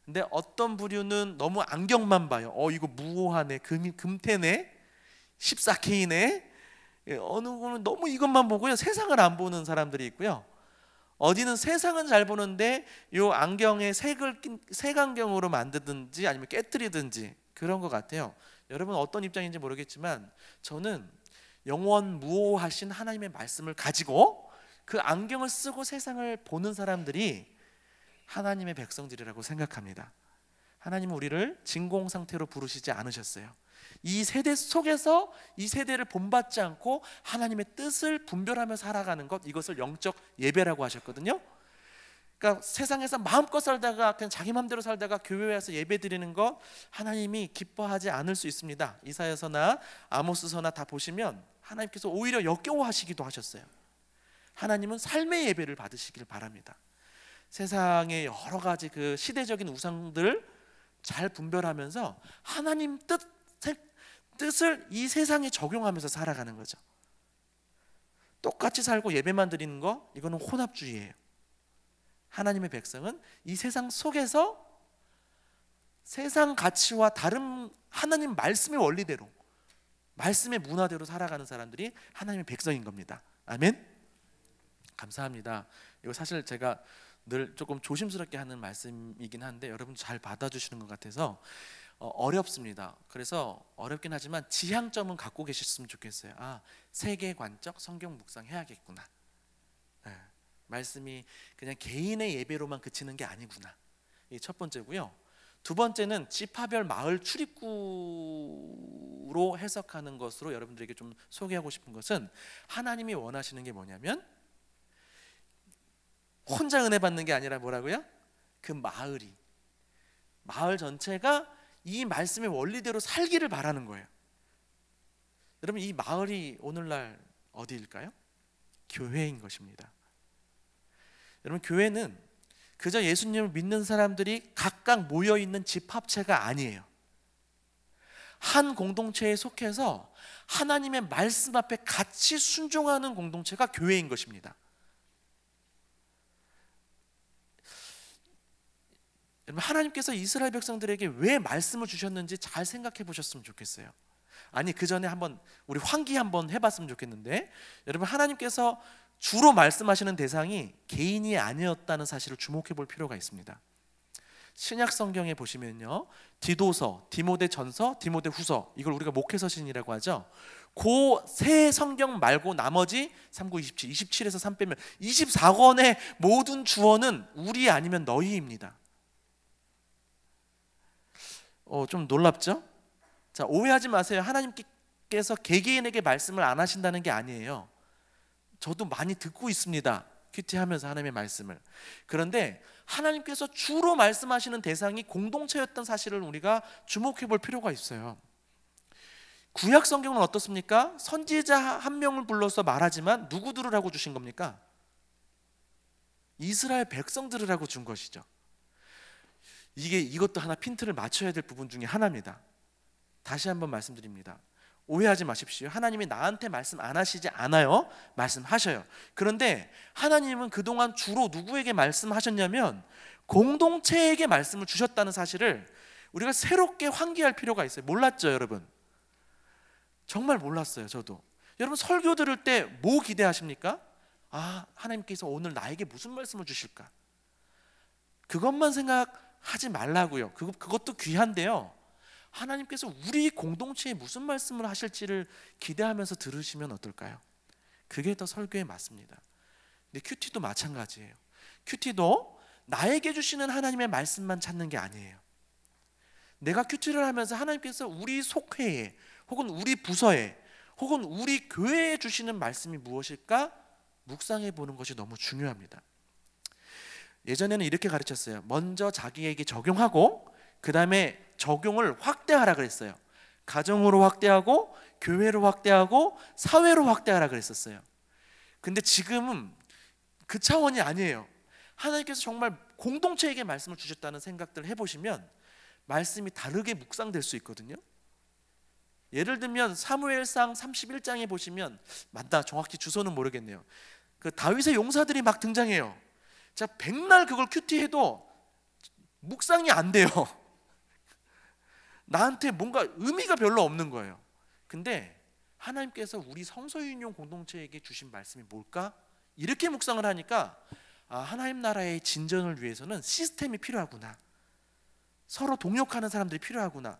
근데 어떤 부류는 너무 안경만 봐요. 이거 무오하네, 금태네, 14K네. 어느 거는 너무 이것만 보고요, 세상을 안 보는 사람들이 있고요. 어디는 세상은 잘 보는데 요 안경에 색안경으로 만드든지 아니면 깨뜨리든지 그런 것 같아요. 여러분 어떤 입장인지 모르겠지만 저는 영원 무오하신 하나님의 말씀을 가지고 그 안경을 쓰고 세상을 보는 사람들이 하나님의 백성들이라고 생각합니다. 하나님은 우리를 진공 상태로 부르시지 않으셨어요. 이 세대 속에서 이 세대를 본받지 않고 하나님의 뜻을 분별하며 살아가는 것, 이것을 영적 예배라고 하셨거든요. 그러니까 세상에서 마음껏 살다가 그냥 자기 마음대로 살다가 교회에 와서 예배 드리는 것 하나님이 기뻐하지 않을 수 있습니다. 이사야서나 아모스서나 다 보시면 하나님께서 오히려 역겨워하시기도 하셨어요. 하나님은 삶의 예배를 받으시길 바랍니다. 세상의 여러 가지 그 시대적인 우상들을 잘 분별하면서 하나님 뜻을 이 세상에 적용하면서 살아가는 거죠. 똑같이 살고 예배만 드리는 거, 이거는 혼합주의예요. 하나님의 백성은 이 세상 속에서 세상 가치와 다른 하나님 말씀의 원리대로, 말씀의 문화대로 살아가는 사람들이 하나님의 백성인 겁니다. 아멘. 감사합니다. 이거 사실 제가 늘 조금 조심스럽게 하는 말씀이긴 한데 여러분 잘 받아주시는 것 같아서 어렵습니다. 그래서 어렵긴 하지만 지향점은 갖고 계셨으면 좋겠어요. 아, 세계관적 성경 묵상해야겠구나. 네, 말씀이 그냥 개인의 예배로만 그치는 게 아니구나. 이게 첫 번째고요. 두 번째는 지파별 마을 출입구로 해석하는 것으로 여러분들에게 좀 소개하고 싶은 것은, 하나님이 원하시는 게 뭐냐면 혼자 은혜 받는 게 아니라 뭐라고요? 그 마을 전체가 이 말씀의 원리대로 살기를 바라는 거예요. 여러분, 이 마을이 오늘날 어디일까요? 교회인 것입니다. 여러분, 교회는 그저 예수님을 믿는 사람들이 각각 모여있는 집합체가 아니에요. 한 공동체에 속해서 하나님의 말씀 앞에 같이 순종하는 공동체가 교회인 것입니다. 여러분, 하나님께서 이스라엘 백성들에게 왜 말씀을 주셨는지 잘 생각해 보셨으면 좋겠어요. 아니, 그 전에 한번 우리 환기 한번 해봤으면 좋겠는데, 여러분, 하나님께서 주로 말씀하시는 대상이 개인이 아니었다는 사실을 주목해 볼 필요가 있습니다. 신약 성경에 보시면요, 디도서, 디모데전서, 디모데후서, 이걸 우리가 목회서신이라고 하죠. 그 세 성경 말고 나머지 39, 27, 27에서 3 빼면 24권의 모든 주어는 우리 아니면 너희입니다. 좀 놀랍죠? 자, 오해하지 마세요. 하나님께서 개개인에게 말씀을 안 하신다는 게 아니에요. 저도 많이 듣고 있습니다. 큐티하면서 하나님의 말씀을. 그런데 하나님께서 주로 말씀하시는 대상이 공동체였던 사실을 우리가 주목해 볼 필요가 있어요. 구약 성경은 어떻습니까? 선지자 한 명을 불러서 말하지만 누구들을 하고 주신 겁니까? 이스라엘 백성들을 하고 준 것이죠. 이것도 하나 핀트를 맞춰야 될 부분 중에 하나입니다. 다시 한번 말씀드립니다. 오해하지 마십시오. 하나님이 나한테 말씀 안 하시지 않아요. 말씀하셔요. 그런데 하나님은 그동안 주로 누구에게 말씀하셨냐면 공동체에게 말씀을 주셨다는 사실을 우리가 새롭게 환기할 필요가 있어요. 몰랐죠, 여러분? 정말 몰랐어요, 저도. 여러분, 설교 들을 때 뭐 기대하십니까? 아, 하나님께서 오늘 나에게 무슨 말씀을 주실까? 그것만 생각하지 말라고요. 그것도 귀한데요, 하나님께서 우리 공동체에 무슨 말씀을 하실지를 기대하면서 들으시면 어떨까요? 그게 더 설교에 맞습니다. 근데 큐티도 마찬가지예요. 큐티도 나에게 주시는 하나님의 말씀만 찾는 게 아니에요. 내가 큐티를 하면서 하나님께서 우리 속회에, 혹은 우리 부서에, 혹은 우리 교회에 주시는 말씀이 무엇일까 묵상해 보는 것이 너무 중요합니다. 예전에는 이렇게 가르쳤어요. 먼저 자기에게 적용하고 그 다음에 적용을 확대하라 그랬어요. 가정으로 확대하고 교회로 확대하고 사회로 확대하라 그랬었어요. 근데 지금은 그 차원이 아니에요. 하나님께서 정말 공동체에게 말씀을 주셨다는 생각들을 해보시면 말씀이 다르게 묵상될 수 있거든요. 예를 들면 사무엘상 31장에 보시면, 맞다, 정확히 주소는 모르겠네요. 그 다윗의 용사들이 막 등장해요. 자, 백날 그걸 큐티해도 묵상이 안 돼요. 나한테 뭔가 의미가 별로 없는 거예요. 근데 하나님께서 우리 성서인용 공동체에게 주신 말씀이 뭘까? 이렇게 묵상을 하니까, 아, 하나님 나라의 진전을 위해서는 시스템이 필요하구나, 서로 동역하는 사람들이 필요하구나.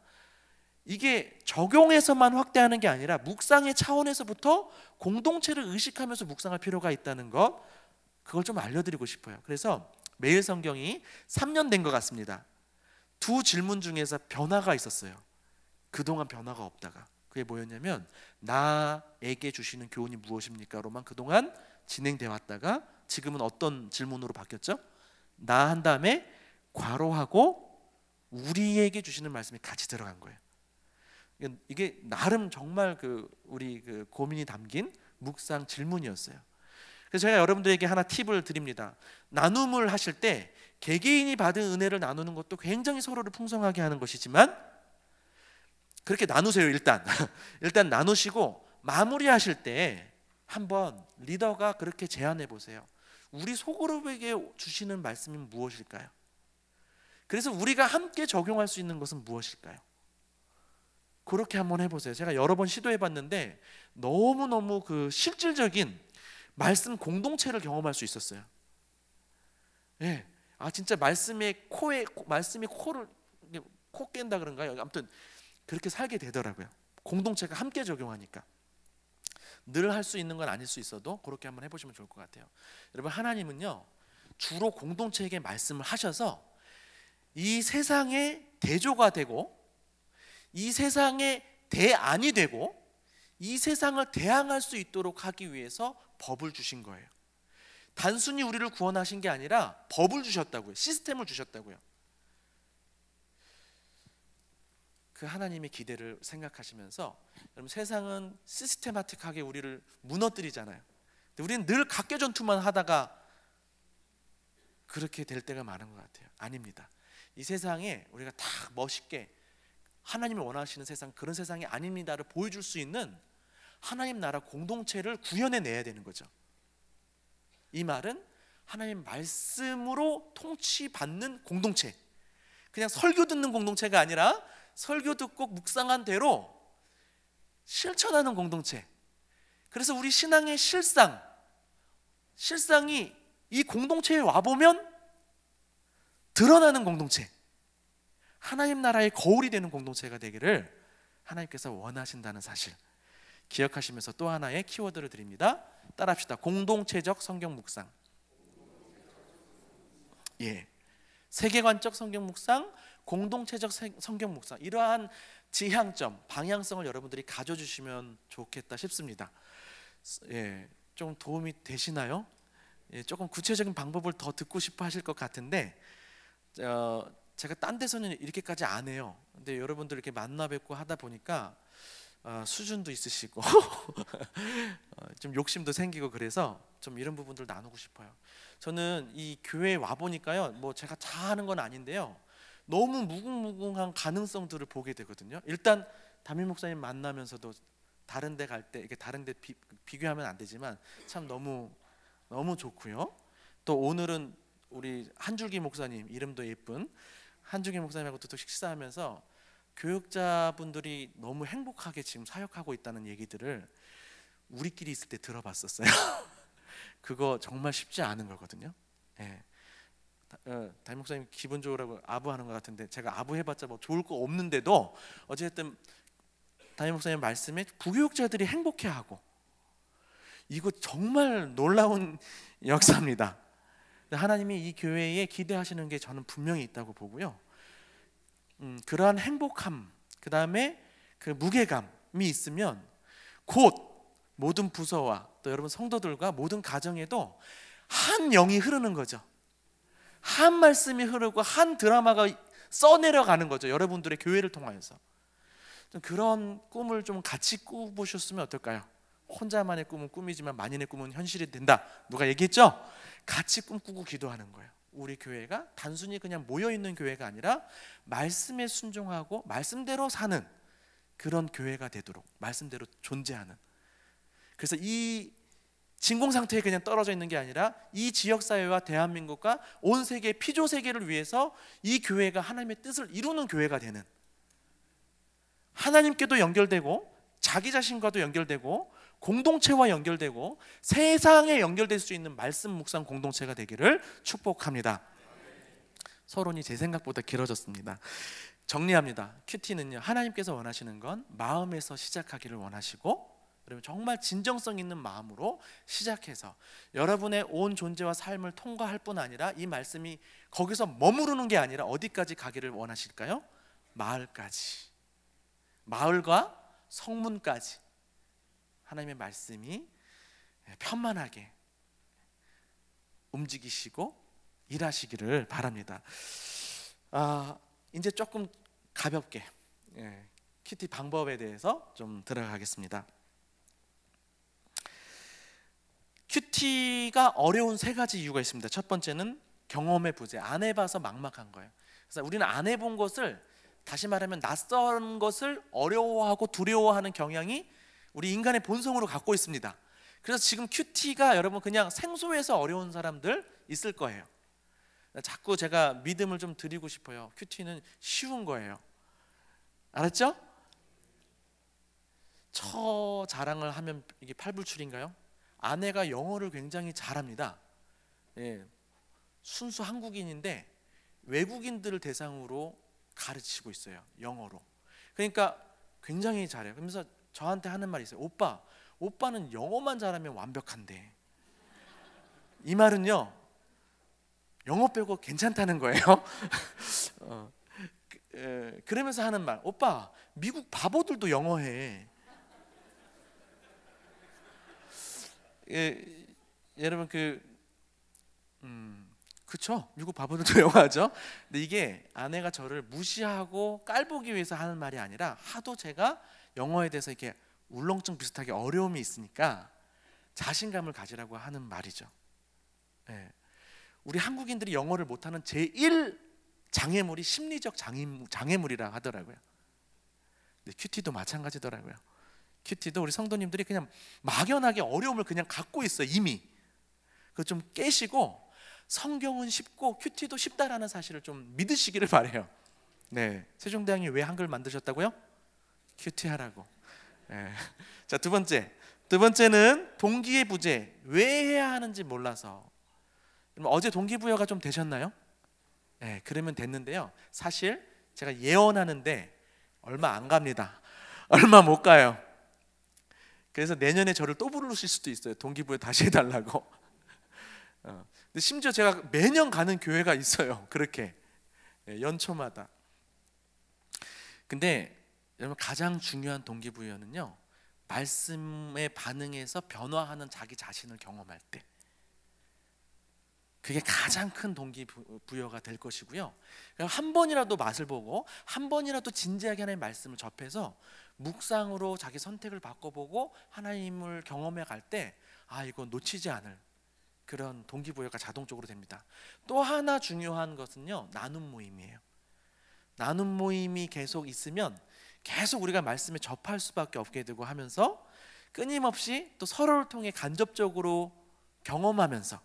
이게 적용해서만 확대하는 게 아니라 묵상의 차원에서부터 공동체를 의식하면서 묵상할 필요가 있다는 것, 그걸 좀 알려드리고 싶어요. 그래서 매일 성경이 3년 된 것 같습니다. 두 질문 중에서 변화가 있었어요. 그동안 변화가 없다가. 그게 뭐였냐면, 나에게 주시는 교훈이 무엇입니까? 로만 그동안 진행돼 왔다가 지금은 어떤 질문으로 바뀌었죠? 나 한 다음에 괄호하고 우리에게 주시는 말씀이 같이 들어간 거예요. 이게 나름 정말 우리 고민이 담긴 묵상 질문이었어요. 그래서 제가 여러분들에게 하나 팁을 드립니다. 나눔을 하실 때 개개인이 받은 은혜를 나누는 것도 굉장히 서로를 풍성하게 하는 것이지만, 그렇게 나누세요. 일단 일단 나누시고 마무리하실 때 한번 리더가 그렇게 제안해 보세요. 우리 소그룹에게 주시는 말씀이 무엇일까요? 그래서 우리가 함께 적용할 수 있는 것은 무엇일까요? 그렇게 한번 해보세요. 제가 여러 번 시도해봤는데 너무너무 그 실질적인 말씀 공동체를 경험할 수 있었어요. 예, 진짜 말씀의 코를 코 깬다 그런가요? 아무튼 그렇게 살게 되더라고요. 공동체가 함께 적용하니까. 늘 할 수 있는 건 아닐 수 있어도 그렇게 한번 해보시면 좋을 것 같아요. 여러분, 하나님은요 주로 공동체에게 말씀을 하셔서 이 세상의 대조가 되고 이 세상의 대안이 되고 이 세상을 대항할 수 있도록 하기 위해서 법을 주신 거예요. 단순히 우리를 구원하신 게 아니라 법을 주셨다고요. 시스템을 주셨다고요. 그 하나님의 기대를 생각하시면서, 여러분, 세상은 시스테마틱하게 우리를 무너뜨리잖아요. 근데 우리는 늘 각계 전투만 하다가 그렇게 될 때가 많은 것 같아요. 아닙니다. 이 세상에 우리가 다 멋있게 하나님이 원하시는 세상, 그런 세상이 아닙니다를 보여줄 수 있는 하나님 나라 공동체를 구현해 내야 되는 거죠. 이 말은 하나님 말씀으로 통치받는 공동체, 그냥 설교 듣는 공동체가 아니라 설교 듣고 묵상한 대로 실천하는 공동체. 그래서 우리 신앙의 실상이 이 공동체에 와보면 드러나는 공동체, 하나님 나라의 거울이 되는 공동체가 되기를 하나님께서 원하신다는 사실 기억하시면서 또 하나의 키워드를 드립니다. 따라합시다. 공동체적 성경 묵상. 예, 세계관적 성경 묵상, 공동체적 성경 묵상, 이러한 지향점, 방향성을 여러분들이 가져주시면 좋겠다 싶습니다. 예, 좀 도움이 되시나요? 예, 조금 구체적인 방법을 더 듣고 싶어 하실 것 같은데, 제가 딴 데서는 이렇게까지 안 해요. 근데 여러분들 이렇게 만나 뵙고 하다 보니까 수준도 있으시고 좀 욕심도 생기고, 그래서 좀 이런 부분들 나누고 싶어요. 저는 이 교회에 와 보니까요, 뭐 제가 다 하는 건 아닌데요, 너무 무궁무궁한 가능성들을 보게 되거든요. 일단 담임 목사님 만나면서도 다른 데 갈 때, 이게 다른 데 비교하면 안 되지만 참 너무 좋고요. 또 오늘은 우리 한줄기 목사님, 이름도 예쁜 한줄기 목사님하고 또 식사하면서 교육자분들이 너무 행복하게 지금 사역하고 있다는 얘기들을 우리끼리 있을 때 들어봤었어요. 그거 정말 쉽지 않은 거거든요. 예. 담임 목사님 기분 좋으라고 아부하는 것 같은데, 제가 아부해봤자 뭐 좋을 거 없는데도 어쨌든 담임 목사님 말씀에 부교육자들이 행복해하고, 이거 정말 놀라운 역사입니다. 하나님이 이 교회에 기대하시는 게 저는 분명히 있다고 보고요. 그러한 행복함, 그 다음에 그 무게감이 있으면 곧 모든 부서와 또 여러분 성도들과 모든 가정에도 한 영이 흐르는 거죠. 한 말씀이 흐르고 한 드라마가 써내려가는 거죠. 여러분들의 교회를 통하여서. 그런 꿈을 좀 같이 꾸보셨으면 어떨까요? 혼자만의 꿈은 꿈이지만 만인의 꿈은 현실이 된다. 누가 얘기했죠? 같이 꿈꾸고 기도하는 거예요. 우리 교회가 단순히 그냥 모여있는 교회가 아니라 말씀에 순종하고 말씀대로 사는 그런 교회가 되도록, 말씀대로 존재하는. 그래서 이 진공 상태에 그냥 떨어져 있는 게 아니라 이 지역사회와 대한민국과 온 세계 피조 세계를 위해서 이 교회가 하나님의 뜻을 이루는 교회가 되는, 하나님께도 연결되고 자기 자신과도 연결되고 공동체와 연결되고 세상에 연결될 수 있는 말씀 묵상 공동체가 되기를 축복합니다. 서론이 제 생각보다 길어졌습니다. 정리합니다. 큐티는요, 하나님께서 원하시는 건 마음에서 시작하기를 원하시고, 그러면 정말 진정성 있는 마음으로 시작해서 여러분의 온 존재와 삶을 통과할 뿐 아니라 이 말씀이 거기서 머무르는 게 아니라 어디까지 가기를 원하실까요? 마을까지, 마을과 성문까지 하나님의 말씀이 편만하게 움직이시고 일하시기를 바랍니다. 이제 조금 가볍게 큐티 방법에 대해서 좀 들어가겠습니다. 큐티가 어려운 세 가지 이유가 있습니다. 첫 번째는 경험의 부재, 안 해봐서 막막한 거예요. 그래서 우리는 안 해본 것을, 다시 말하면 낯선 것을 어려워하고 두려워하는 경향이 우리 인간의 본성으로 갖고 있습니다. 그래서 지금 큐티가 여러분 그냥 생소해서 어려운 사람들 있을 거예요. 자꾸 제가 믿음을 좀 드리고 싶어요. 큐티는 쉬운 거예요. 알았죠? 처 자랑을 하면 이게 팔불출인가요? 아내가 영어를 굉장히 잘합니다. 예, 순수 한국인인데 외국인들을 대상으로 가르치고 있어요. 영어로. 그러니까 굉장히 잘해요. 그러면서 저한테 하는 말이 있어요. 오빠는 영어만 잘하면 완벽한데. 이 말은요, 영어 빼고 괜찮다는 거예요. 그러면서 하는 말, 오빠 미국 바보들도 영어해. 여러분 그쵸? 미국 바보들도 영어하죠. 근데 이게 아내가 저를 무시하고 깔보기 위해서 하는 말이 아니라 하도 제가 영어에 대해서 이렇게 울렁증 비슷하게 어려움이 있으니까 자신감을 가지라고 하는 말이죠. 네. 우리 한국인들이 영어를 못하는 제1 장애물이 심리적 장애물이라 하더라고요. 근데 큐티도 마찬가지더라고요. 큐티도 우리 성도님들이 그냥 막연하게 어려움을 그냥 갖고 있어요. 이미. 그거 좀 깨시고 성경은 쉽고 큐티도 쉽다라는 사실을 좀 믿으시기를 바래요. 네, 세종대왕이 왜 한글 만드셨다고요? 큐티하라고. 네. 자, 두 번째는 동기의 부재. 왜 해야 하는지 몰라서. 어제 동기부여가 좀 되셨나요? 네, 그러면 됐는데요. 사실 제가 예언하는데 얼마 안 갑니다. 얼마 못 가요. 그래서 내년에 저를 또 부르실 수도 있어요. 동기부여 다시 해달라고. 근데 심지어 제가 매년 가는 교회가 있어요. 그렇게 연초마다. 근데 여러분 가장 중요한 동기부여는요, 말씀에 반응해서 변화하는 자기 자신을 경험할 때, 그게 가장 큰 동기부여가 될 것이고요. 한 번이라도 맛을 보고 한 번이라도 진지하게 하나님의 말씀을 접해서 묵상으로 자기 선택을 바꿔보고 하나님을 경험해 갈 때, 이거 놓치지 않을 그런 동기부여가 자동적으로 됩니다. 또 하나 중요한 것은요, 나눔 모임이에요. 나눔 모임이 계속 있으면 계속 우리가 말씀에 접할 수밖에 없게 되고 하면서 끊임없이 또 서로를 통해 간접적으로 경험하면서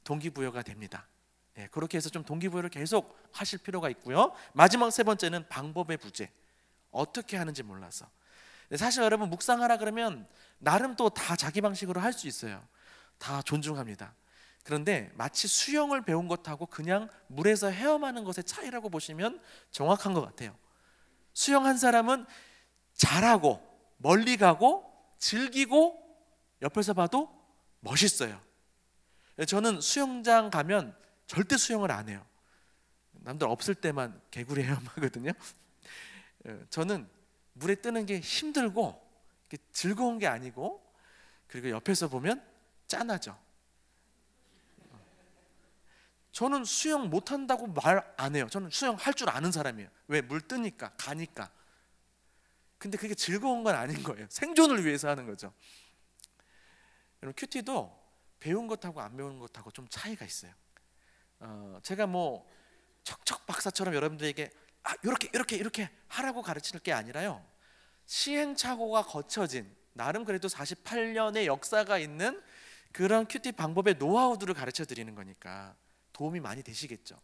동기부여가 됩니다. 네, 그렇게 해서 좀 동기부여를 계속 하실 필요가 있고요. 마지막 세 번째는 방법의 부재. 어떻게 하는지 몰라서. 사실 여러분 묵상하라 그러면 나름 또 다 자기 방식으로 할 수 있어요. 다 존중합니다. 그런데 마치 수영을 배운 것하고 그냥 물에서 헤엄하는 것의 차이라고 보시면 정확한 것 같아요. 수영한 사람은 잘하고 멀리 가고 즐기고 옆에서 봐도 멋있어요. 저는 수영장 가면 절대 수영을 안 해요. 남들 없을 때만 개구리 헤엄하거든요. 저는 물에 뜨는 게 힘들고 즐거운 게 아니고, 그리고 옆에서 보면 짠하죠. 저는 수영 못한다고 말 안 해요. 저는 수영 할 줄 아는 사람이에요. 왜? 물 뜨니까, 가니까. 근데 그게 즐거운 건 아닌 거예요. 생존을 위해서 하는 거죠. 여러분 큐티도 배운 것하고 안 배운 것하고 좀 차이가 있어요. 제가 뭐 척척 박사처럼 여러분들에게 이렇게 하라고 가르칠 게 아니라요, 시행착오가 거쳐진, 나름 그래도 48년의 역사가 있는 그런 큐티 방법의 노하우들을 가르쳐 드리는 거니까 도움이 많이 되시겠죠.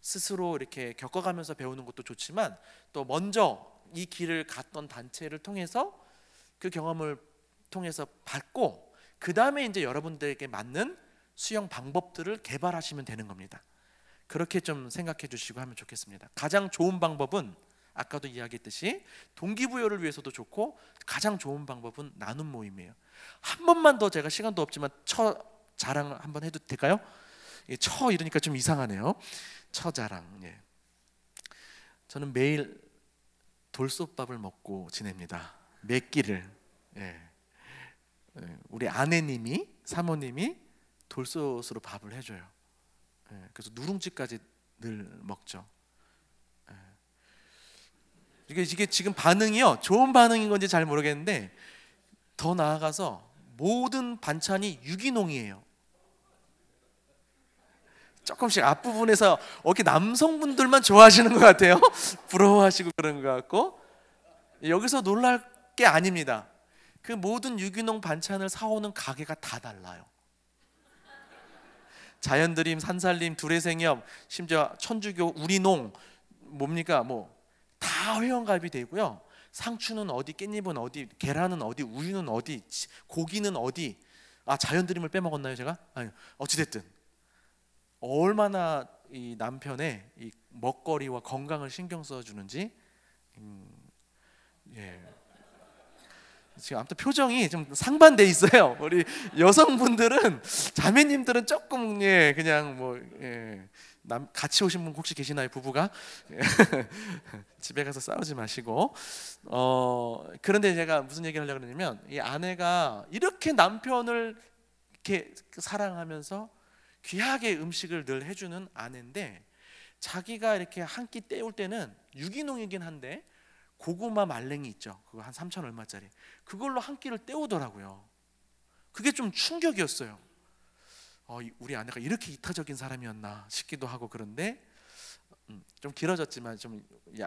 스스로 이렇게 겪어가면서 배우는 것도 좋지만 또 먼저 이 길을 갔던 단체를 통해서 그 경험을 통해서 받고 그 다음에 이제 여러분들에게 맞는 수영 방법들을 개발하시면 되는 겁니다. 그렇게 좀 생각해 주시고 하면 좋겠습니다. 가장 좋은 방법은 아까도 이야기했듯이 동기부여를 위해서도 좋고 가장 좋은 방법은 나눔 모임이에요. 한 번만 더, 제가 시간도 없지만 처 자랑 한번 해도 될까요? 처 이러니까 좀 이상하네요. 처 자랑. 예. 저는 매일 돌솥밥을 먹고 지냅니다. 몇 끼를. 예. 우리 아내님이, 사모님이 돌솥으로 밥을 해줘요. 예. 그래서 누룽지까지 늘 먹죠. 이게 지금 반응이요, 좋은 반응인 건지 잘 모르겠는데 더 나아가서 모든 반찬이 유기농이에요. 조금씩 앞부분에서 이렇게 남성분들만 좋아하시는 것 같아요. 부러워하시고 그런 것 같고, 여기서 놀랄 게 아닙니다. 그 모든 유기농 반찬을 사오는 가게가 다 달라요. 자연드림, 산살림, 두레생협, 심지어 천주교, 우리농, 뭡니까 다 회원가입이 되고요. 상추는 어디, 깻잎은 어디, 계란은 어디, 우유는 어디, 고기는 어디. 자연드림을 빼먹었나요 제가? 아니, 어찌됐든 얼마나 이 남편의 이 먹거리와 건강을 신경 써주는지, 예. 지금 아무튼 표정이 좀 상반돼 있어요. 우리 여성분들은, 자매님들은 조금 그냥 같이 오신 분 혹시 계시나요, 부부가? 집에 가서 싸우지 마시고. 그런데 제가 무슨 얘기를 하려고 그러냐면, 이 아내가 이렇게 남편을 이렇게 사랑하면서 귀하게 음식을 늘 해주는 아내인데, 자기가 이렇게 한 끼 때울 때는 유기농이긴 한데 고구마 말랭이 있죠, 그거 한 3천 얼마짜리, 그걸로 한 끼를 때우더라고요. 그게 좀 충격이었어요. 우리 아내가 이렇게 이타적인 사람이었나 싶기도 하고. 그런데 좀 길어졌지만 좀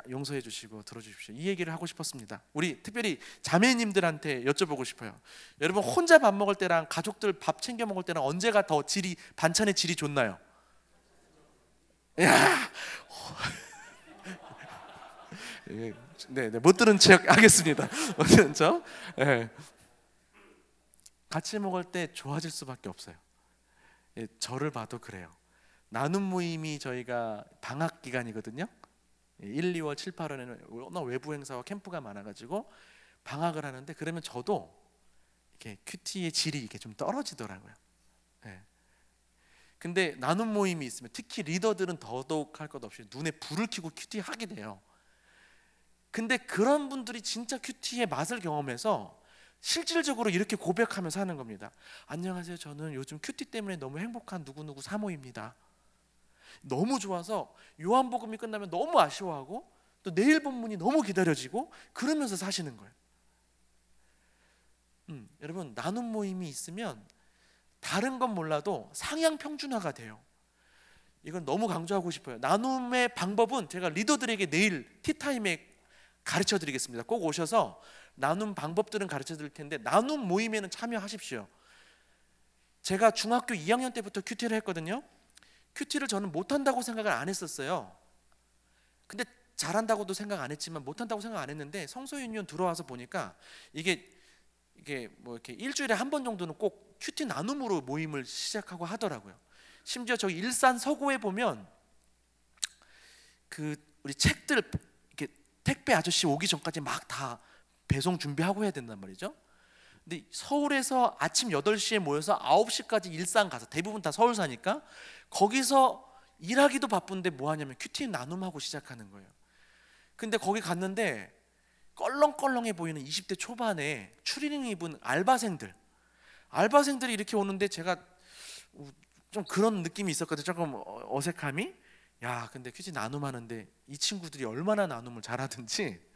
용서해 주시고 들어주십시오. 이 얘기를 하고 싶었습니다. 우리 특별히 자매님들한테 여쭤보고 싶어요. 여러분, 혼자 밥 먹을 때랑 가족들 밥 챙겨 먹을 때랑 언제가 더 반찬의 질이 좋나요? 야, 네, 못 들은 척 하겠습니다. 못 들은 척. 네. 같이 먹을 때 좋아질 수밖에 없어요. 저를 봐도 그래요. 나눔 모임이 저희가 방학 기간이거든요. 1, 2월, 7, 8월에는 워낙 외부 행사와 캠프가 많아가지고 방학을 하는데, 그러면 저도 이렇게 큐티의 질이 이렇게 좀 떨어지더라고요. 네. 근데 나눔 모임이 있으면, 특히 리더들은 더더욱 할 것 없이 눈에 불을 켜고 큐티 하게 돼요. 근데 그런 분들이 진짜 큐티의 맛을 경험해서 실질적으로 이렇게 고백하면서 하는 겁니다. 안녕하세요, 저는 요즘 큐티 때문에 너무 행복한 누구누구 사모입니다. 너무 좋아서 요한복음이 끝나면 너무 아쉬워하고, 또 내일 본문이 너무 기다려지고, 그러면서 사시는 거예요. 여러분, 나눔 모임이 있으면 다른 건 몰라도 상향 평준화가 돼요. 이건 너무 강조하고 싶어요. 나눔의 방법은 제가 리더들에게 내일 티타임에 가르쳐 드리겠습니다. 꼭 오셔서 나눔 방법들은 가르쳐 드릴 텐데, 나눔 모임에는 참여하십시오. 제가 중학교 2학년 때부터 큐티를 했거든요. 큐티를 저는 못한다고 생각을 안 했었어요. 근데 잘한다고도 생각 안 했지만 못한다고 생각 안 했는데, 성소유니온 들어와서 보니까 이게 이렇게 일주일에 한 번 정도는 꼭 큐티 나눔으로 모임을 시작하고 하더라고요. 심지어 저희 일산 서구에 보면 우리 책들 이렇게 택배 아저씨 오기 전까지 막 다 배송 준비하고 해야 된단 말이죠. 근데 서울에서 아침 8시에 모여서 9시까지 일산 가서, 대부분 다 서울 사니까 거기서 일하기도 바쁜데 뭐 하냐면 큐티 나눔하고 시작하는 거예요. 근데 거기 갔는데 껄렁껄렁해 보이는 20대 초반에 추리닝 입은 알바생들이 이렇게 오는데, 제가 좀 그런 느낌이 있었거든요. 조금 어색함이. 근데 큐티 나눔하는데 이 친구들이 얼마나 나눔을 잘하든지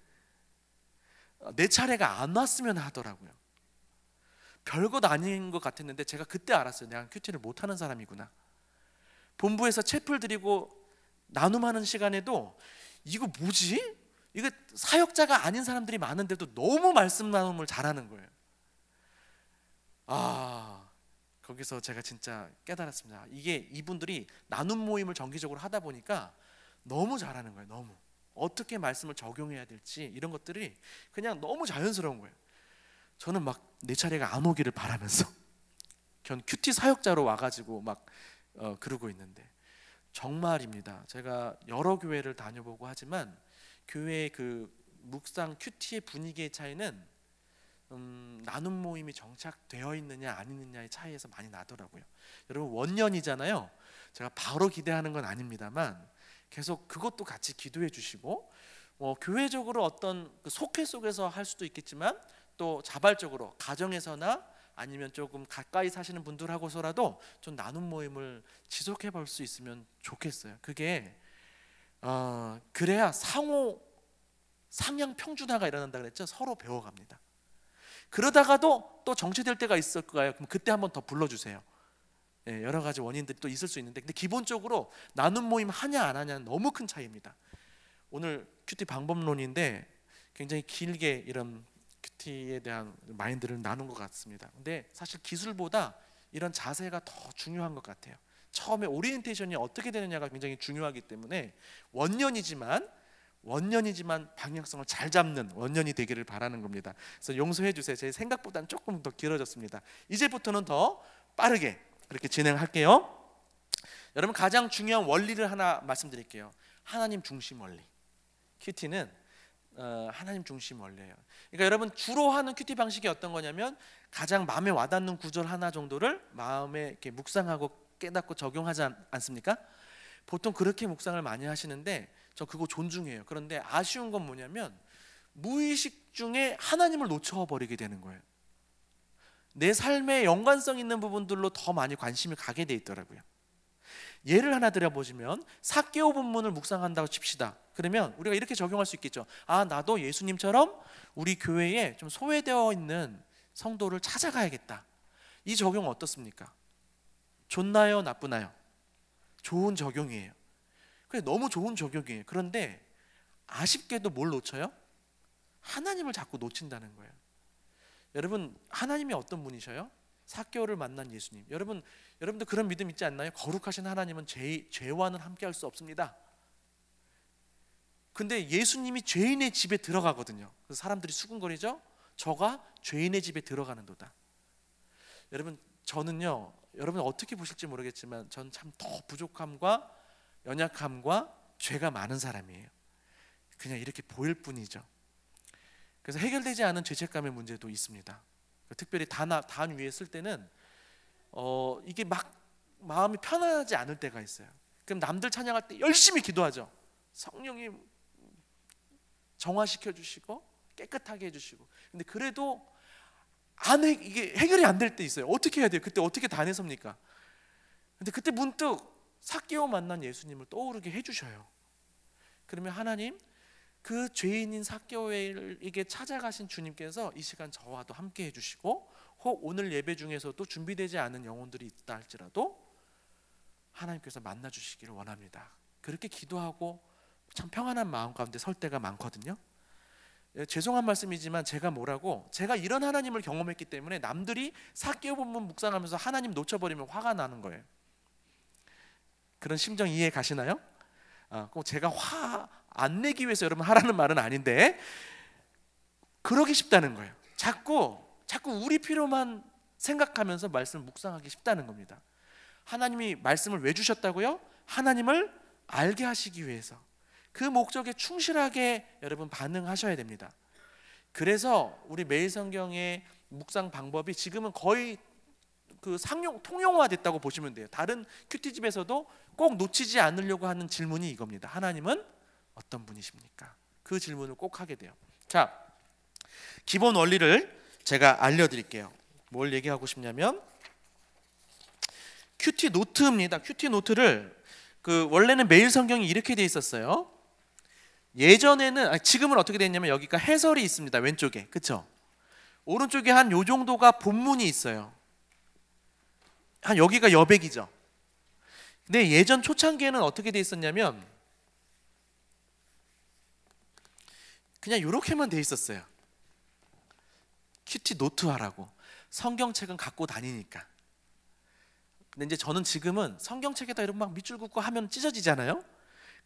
내 차례가 안 왔으면 하더라고요. 별것 아닌 것 같았는데 제가 그때 알았어요. 내가 큐티를 못하는 사람이구나. 본부에서 채플 드리고 나눔하는 시간에도 이거 뭐지? 이거 사역자가 아닌 사람들이 많은데도 너무 말씀 나눔을 잘하는 거예요. 거기서 제가 진짜 깨달았습니다. 이게 이분들이 나눔 모임을 정기적으로 하다 보니까 너무 잘하는 거예요. 너무 어떻게 말씀을 적용해야 될지 이런 것들이 그냥 너무 자연스러운 거예요. 저는 막 내 차례가 안 오기를 바라면서 전 큐티 사역자로 와가지고 막 그러고 있는데, 정말입니다. 제가 여러 교회를 다녀보고 하지만 교회의 그 묵상 큐티의 분위기의 차이는 나눔 모임이 정착되어 있느냐 아니느냐의 차이에서 많이 나더라고요. 여러분, 원년이잖아요. 제가 바로 기대하는 건 아닙니다만 계속 그것도 같이 기도해 주시고, 교회적으로 어떤 속회 속에서 할 수도 있겠지만 또 자발적으로 가정에서나 아니면 조금 가까이 사시는 분들하고서라도 좀 나눔 모임을 지속해 볼 수 있으면 좋겠어요. 그게 그래야 상향 평준화가 일어난다 그랬죠. 서로 배워갑니다. 그러다가도 또 정체될 때가 있을 거예요. 그럼 그때 한번 더 불러주세요. 예, 여러 가지 원인들이 또 있을 수 있는데, 근데 기본적으로 나눔 모임 하냐 안 하냐는 너무 큰 차이입니다. 오늘 큐티 방법론인데 굉장히 길게 이런 큐티에 대한 마인드를 나눈 것 같습니다. 근데 사실 기술보다 이런 자세가 더 중요한 것 같아요. 처음에 오리엔테이션이 어떻게 되느냐가 굉장히 중요하기 때문에 원년이지만 방향성을 잘 잡는 원년이 되기를 바라는 겁니다. 그래서 용서해 주세요. 제 생각보다는 조금 더 길어졌습니다. 이제부터는 더 빠르게 이렇게 진행할게요. 여러분, 가장 중요한 원리를 하나 말씀드릴게요. 하나님 중심 원리. 큐티는 하나님 중심 원리예요. 그러니까 여러분, 주로 하는 큐티 방식이 어떤 거냐면 가장 마음에 와닿는 구절 하나 정도를 마음에 이렇게 묵상하고 깨닫고 적용하지 않습니까? 보통 그렇게 묵상을 많이 하시는데 저 그거 존중해요. 그런데 아쉬운 건 뭐냐면 무의식 중에 하나님을 놓쳐버리게 되는 거예요. 내 삶에 연관성 있는 부분들로 더 많이 관심이 가게 돼 있더라고요. 예를 하나 들어보시면 삭개오 본문을 묵상한다고 칩시다. 그러면 우리가 이렇게 적용할 수 있겠죠. 아, 나도 예수님처럼 우리 교회에 좀 소외되어 있는 성도를 찾아가야겠다. 이 적용 어떻습니까? 좋나요? 나쁘나요? 좋은 적용이에요. 그래, 너무 좋은 적용이에요. 그런데 아쉽게도 뭘 놓쳐요? 하나님을 자꾸 놓친다는 거예요. 여러분, 하나님이 어떤 분이셔요? 삭개오를 만난 예수님. 여러분들 그런 믿음 있지 않나요? 거룩하신 하나님은 죄와는 함께할 수 없습니다. 근데 예수님이 죄인의 집에 들어가거든요. 그래서 사람들이 수군거리죠. 저가 죄인의 집에 들어가는도다. 여러분, 저는요, 여러분 어떻게 보실지 모르겠지만 전 참 더 부족함과 연약함과 죄가 많은 사람이에요. 그냥 이렇게 보일 뿐이죠. 그래서 해결되지 않은 죄책감의 문제도 있습니다. 특별히 단 위에 쓸 때는 이게 막 마음이 편하지 않을 때가 있어요. 그럼 남들 찬양할 때 열심히 기도하죠. 성령이 정화시켜 주시고 깨끗하게 해주시고. 근데 그래도 이게 해결이 안 될 때 있어요. 어떻게 해야 돼요? 그때 어떻게 다내섭니까? 근데 그때 문득 삭개오 만난 예수님을 떠오르게 해주셔요. 그러면 하나님, 그 죄인인 삭개오에게 찾아가신 주님께서 이 시간 저와도 함께 해주시고, 혹 오늘 예배 중에서도 준비되지 않은 영혼들이 있다 할지라도 하나님께서 만나주시기를 원합니다. 그렇게 기도하고 참 평안한 마음 가운데 설 때가 많거든요. 죄송한 말씀이지만 제가 이런 하나님을 경험했기 때문에 남들이 삭개오 본문 묵상하면서 하나님 놓쳐버리면 화가 나는 거예요. 그런 심정 이해 가시나요? 꼭 제가 화 안 내기 위해서 여러분 하라는 말은 아닌데 그러기 쉽다는 거예요. 자꾸 우리 필요만 생각하면서 말씀을 묵상하기 쉽다는 겁니다. 하나님이 말씀을 왜 주셨다고요? 하나님을 알게 하시기 위해서. 그 목적에 충실하게 여러분 반응하셔야 됩니다. 그래서 우리 매일 성경의 묵상 방법이 지금은 거의 그 통용화됐다고 보시면 돼요. 다른 큐티집에서도 꼭 놓치지 않으려고 하는 질문이 이겁니다. 하나님은 어떤 분이십니까? 그 질문을 꼭 하게 돼요. 자, 기본 원리를 제가 알려드릴게요. 뭘 얘기하고 싶냐면 큐티 노트입니다. 큐티 노트를 원래는 매일 성경이 이렇게 돼 있었어요. 지금은 어떻게 됐냐면 여기가 해설이 있습니다. 왼쪽에, 그렇죠? 오른쪽에 한 요 정도가 본문이 있어요. 한 여기가 여백이죠. 근데 예전 초창기에는 어떻게 돼 있었냐면 그냥 이렇게만 돼 있었어요. 큐티 노트 하라고. 성경책은 갖고 다니니까. 근데 이제 저는 지금은 성경책에다 이런 막 밑줄 긋고 하면 찢어지잖아요.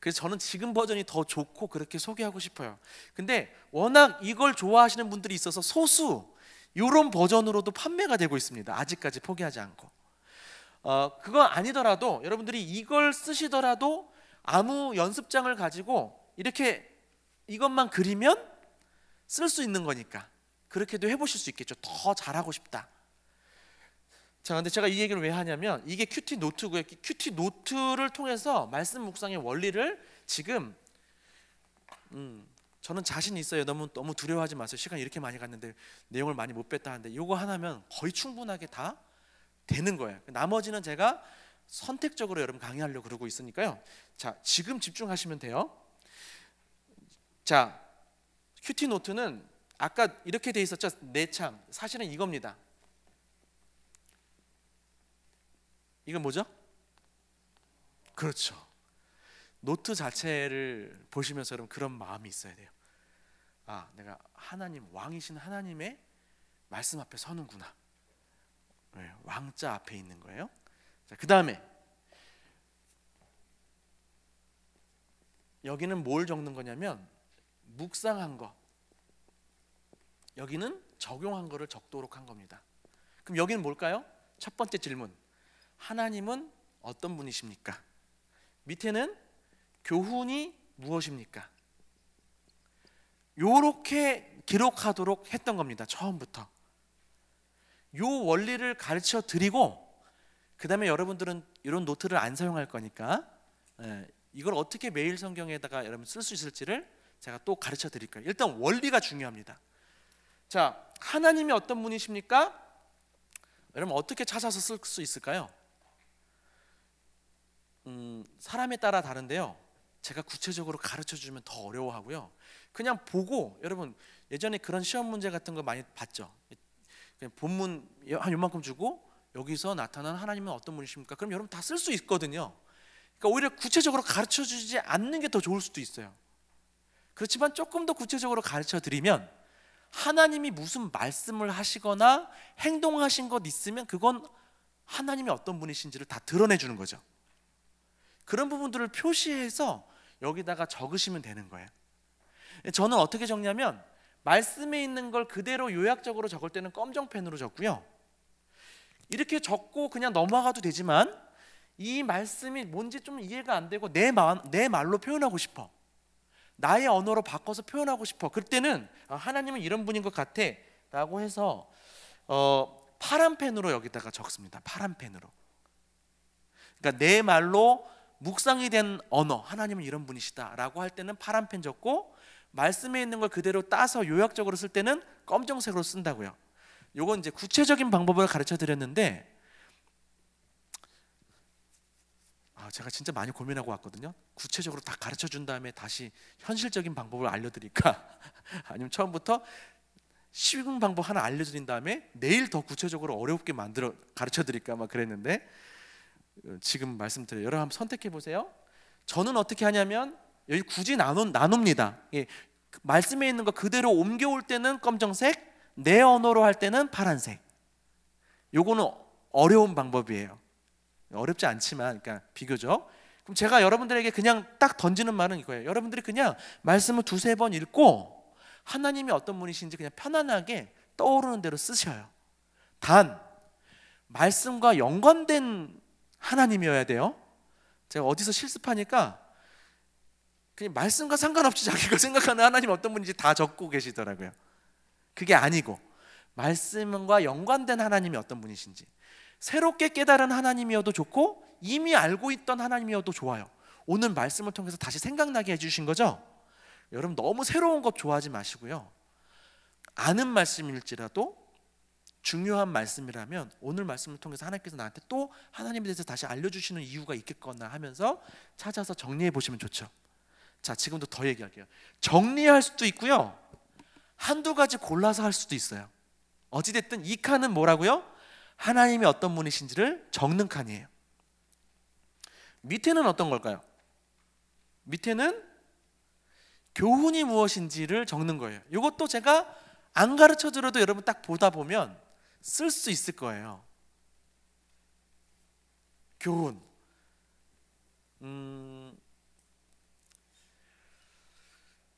그래서 저는 지금 버전이 더 좋고 그렇게 소개하고 싶어요. 근데 워낙 이걸 좋아하시는 분들이 있어서 소수 이런 버전으로도 판매가 되고 있습니다. 아직까지 포기하지 않고. 그거 아니더라도 여러분들이 이걸 쓰시더라도 아무 연습장을 가지고 이렇게 이것만 그리면 쓸 수 있는 거니까 그렇게도 해보실 수 있겠죠. 더 잘하고 싶다. 자, 근데 제가 이 얘기를 왜 하냐면 이게 큐티 노트고요. 큐티 노트를 통해서 말씀 묵상의 원리를 지금 저는 자신 있어요. 너무 두려워하지 마세요. 시간 이렇게 많이 갔는데 내용을 많이 못 뺐다 하는데 이거 하나면 거의 충분하게 다 되는 거예요. 나머지는 제가 선택적으로 여러분 강의하려고 그러고 있으니까요. 자, 지금 집중하시면 돼요. 자, 큐티 노트는 아까 이렇게 돼 있었죠. 내창. 사실은 이겁니다. 이건 뭐죠? 그렇죠. 노트 자체를 보시면서 여러분 그런 마음이 있어야 돼요. 아, 내가 하나님, 왕이신 하나님의 말씀 앞에 서는구나. 네, 왕자 앞에 있는 거예요. 자, 그 다음에 여기는 뭘 적는 거냐면 묵상한 거, 여기는 적용한 거를 적도록 한 겁니다. 그럼 여기는 뭘까요? 첫 번째 질문, 하나님은 어떤 분이십니까? 밑에는 교훈이 무엇입니까? 요렇게 기록하도록 했던 겁니다. 처음부터 요 원리를 가르쳐 드리고, 그 다음에 여러분들은 이런 노트를 안 사용할 거니까 이걸 어떻게 매일 성경에다가 여러분 쓸 수 있을지를 제가 또 가르쳐 드릴 거예요. 일단 원리가 중요합니다. 자, 하나님이 어떤 분이십니까? 여러분 어떻게 찾아서 쓸 수 있을까요? 사람에 따라 다른데요, 제가 구체적으로 가르쳐 주면 더 어려워하고요, 그냥 보고, 여러분 예전에 그런 시험 문제 같은 거 많이 봤죠. 그냥 본문 한 요만큼 주고 여기서 나타난 하나님은 어떤 분이십니까? 그럼 여러분 다 쓸 수 있거든요. 그러니까 오히려 구체적으로 가르쳐 주지 않는 게 더 좋을 수도 있어요. 그렇지만 조금 더 구체적으로 가르쳐 드리면 하나님이 무슨 말씀을 하시거나 행동하신 것 있으면 그건 하나님이 어떤 분이신지를 다 드러내 주는 거죠. 그런 부분들을 표시해서 여기다가 적으시면 되는 거예요. 저는 어떻게 적냐면 말씀에 있는 걸 그대로 요약적으로 적을 때는 검정펜으로 적고요, 이렇게 적고 그냥 넘어가도 되지만 이 말씀이 뭔지 좀 이해가 안 되고 내 말로 표현하고 싶어, 나의 언어로 바꿔서 표현하고 싶어, 그때는 하나님은 이런 분인 것 같아 라고 해서 파란 펜으로 여기다가 적습니다. 파란 펜으로. 그러니까 내 말로 묵상이 된 언어, 하나님은 이런 분이시다 라고 할 때는 파란 펜 적고, 말씀에 있는 걸 그대로 따서 요약적으로 쓸 때는 검정색으로 쓴다고요. 요건 이제 구체적인 방법을 가르쳐 드렸는데, 제가 진짜 많이 고민하고 왔거든요. 구체적으로 다 가르쳐 준 다음에 다시 현실적인 방법을 알려드릴까 아니면 처음부터 쉬운 방법 하나 알려드린 다음에 내일 더 구체적으로 어렵게 만들어 가르쳐 드릴까 막 그랬는데, 지금 말씀드려요. 여러분 한번 선택해 보세요. 저는 어떻게 하냐면 여기 굳이 나눕니다. 말씀에 있는 거 그대로 옮겨올 때는 검정색, 내 언어로 할 때는 파란색. 요거는 어려운 방법이에요. 어렵지 않지만, 그러니까 비교적. 그럼 제가 여러분들에게 그냥 딱 던지는 말은 이거예요. 여러분들이 그냥 말씀을 두세 번 읽고 하나님이 어떤 분이신지 그냥 편안하게 떠오르는 대로 쓰셔요. 단 말씀과 연관된 하나님이어야 돼요. 제가 어디서 실습하니까 그냥 말씀과 상관없이 자기가 생각하는 하나님 어떤 분인지 다 적고 계시더라고요. 그게 아니고 말씀과 연관된 하나님이 어떤 분이신지, 새롭게 깨달은 하나님이어도 좋고 이미 알고 있던 하나님이어도 좋아요. 오늘 말씀을 통해서 다시 생각나게 해주신 거죠. 여러분 너무 새로운 것 좋아하지 마시고요, 아는 말씀일지라도 중요한 말씀이라면 오늘 말씀을 통해서 하나님께서 나한테 또 하나님에 대해서 다시 알려주시는 이유가 있겠거나 하면서 찾아서 정리해 보시면 좋죠. 자, 지금도 더 얘기할게요. 정리할 수도 있고요, 한두 가지 골라서 할 수도 있어요. 어찌됐든 이 칸은 뭐라고요? 하나님이 어떤 분이신지를 적는 칸이에요. 밑에는 어떤 걸까요? 밑에는 교훈이 무엇인지를 적는 거예요. 이것도 제가 안 가르쳐 드려도 여러분 딱 보다 보면 쓸 수 있을 거예요. 교훈.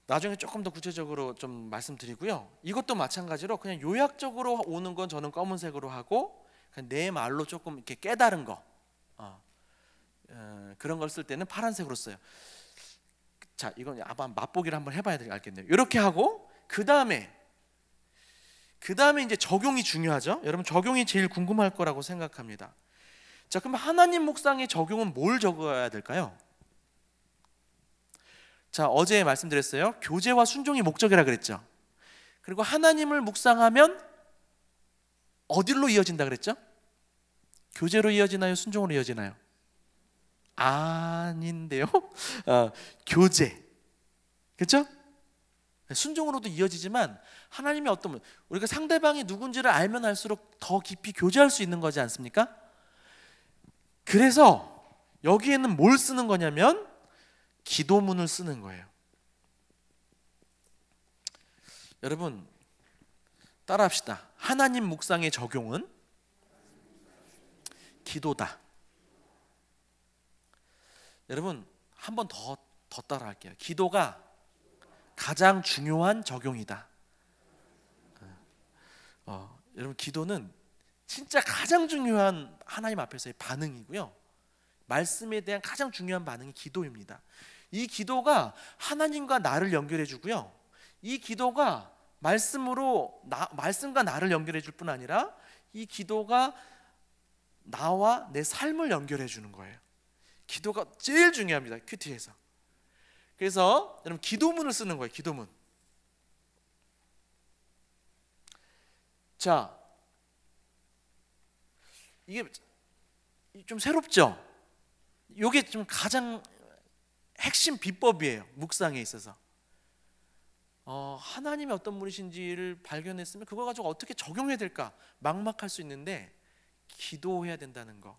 나중에 조금 더 구체적으로 좀 말씀드리고요. 이것도 마찬가지로 그냥 요약적으로 오는 건 저는 검은색으로 하고, 그냥 내 말로 조금 이렇게 깨달은 거, 그런 걸 쓸 때는 파란색으로 써요. 자, 이건 아마 맛보기를 한번 해봐야 알겠네요. 이렇게 하고 그 다음에 이제 적용이 중요하죠. 여러분 적용이 제일 궁금할 거라고 생각합니다. 자, 그럼 하나님 묵상의 적용은 뭘 적어야 될까요? 자, 어제 말씀드렸어요. 교제와 순종이 목적이라 그랬죠. 그리고 하나님을 묵상하면 어디로 이어진다 그랬죠? 교제로 이어지나요? 순종으로 이어지나요? 아닌데요. 교제, 그렇죠? 순종으로도 이어지지만 하나님의 어떤 우리가 상대방이 누군지를 알면 알수록 더 깊이 교제할 수 있는 거지 않습니까? 그래서 여기에는 뭘 쓰는 거냐면 기도문을 쓰는 거예요. 여러분 따라합시다. 하나님 묵상의 적용은 기도다. 여러분 한 번 더 따라할게요. 기도가 가장 중요한 적용이다. 여러분 기도는 진짜 가장 중요한 하나님 앞에서의 반응이고요. 말씀에 대한 가장 중요한 반응이 기도입니다. 이 기도가 하나님과 나를 연결해 주고요. 이 기도가 말씀과 나를 연결해 줄 뿐 아니라 이 기도가 나와 내 삶을 연결해 주는 거예요. 기도가 제일 중요합니다. 큐티에서. 그래서 여러분 기도문을 쓰는 거예요. 기도문. 자, 이게 좀 새롭죠? 이게 좀 가장 핵심 비법이에요. 묵상에 있어서. 하나님이 어떤 분이신지를 발견했으면 그걸 가지고 어떻게 적용해야 될까 막막할 수 있는데 기도해야 된다는 거.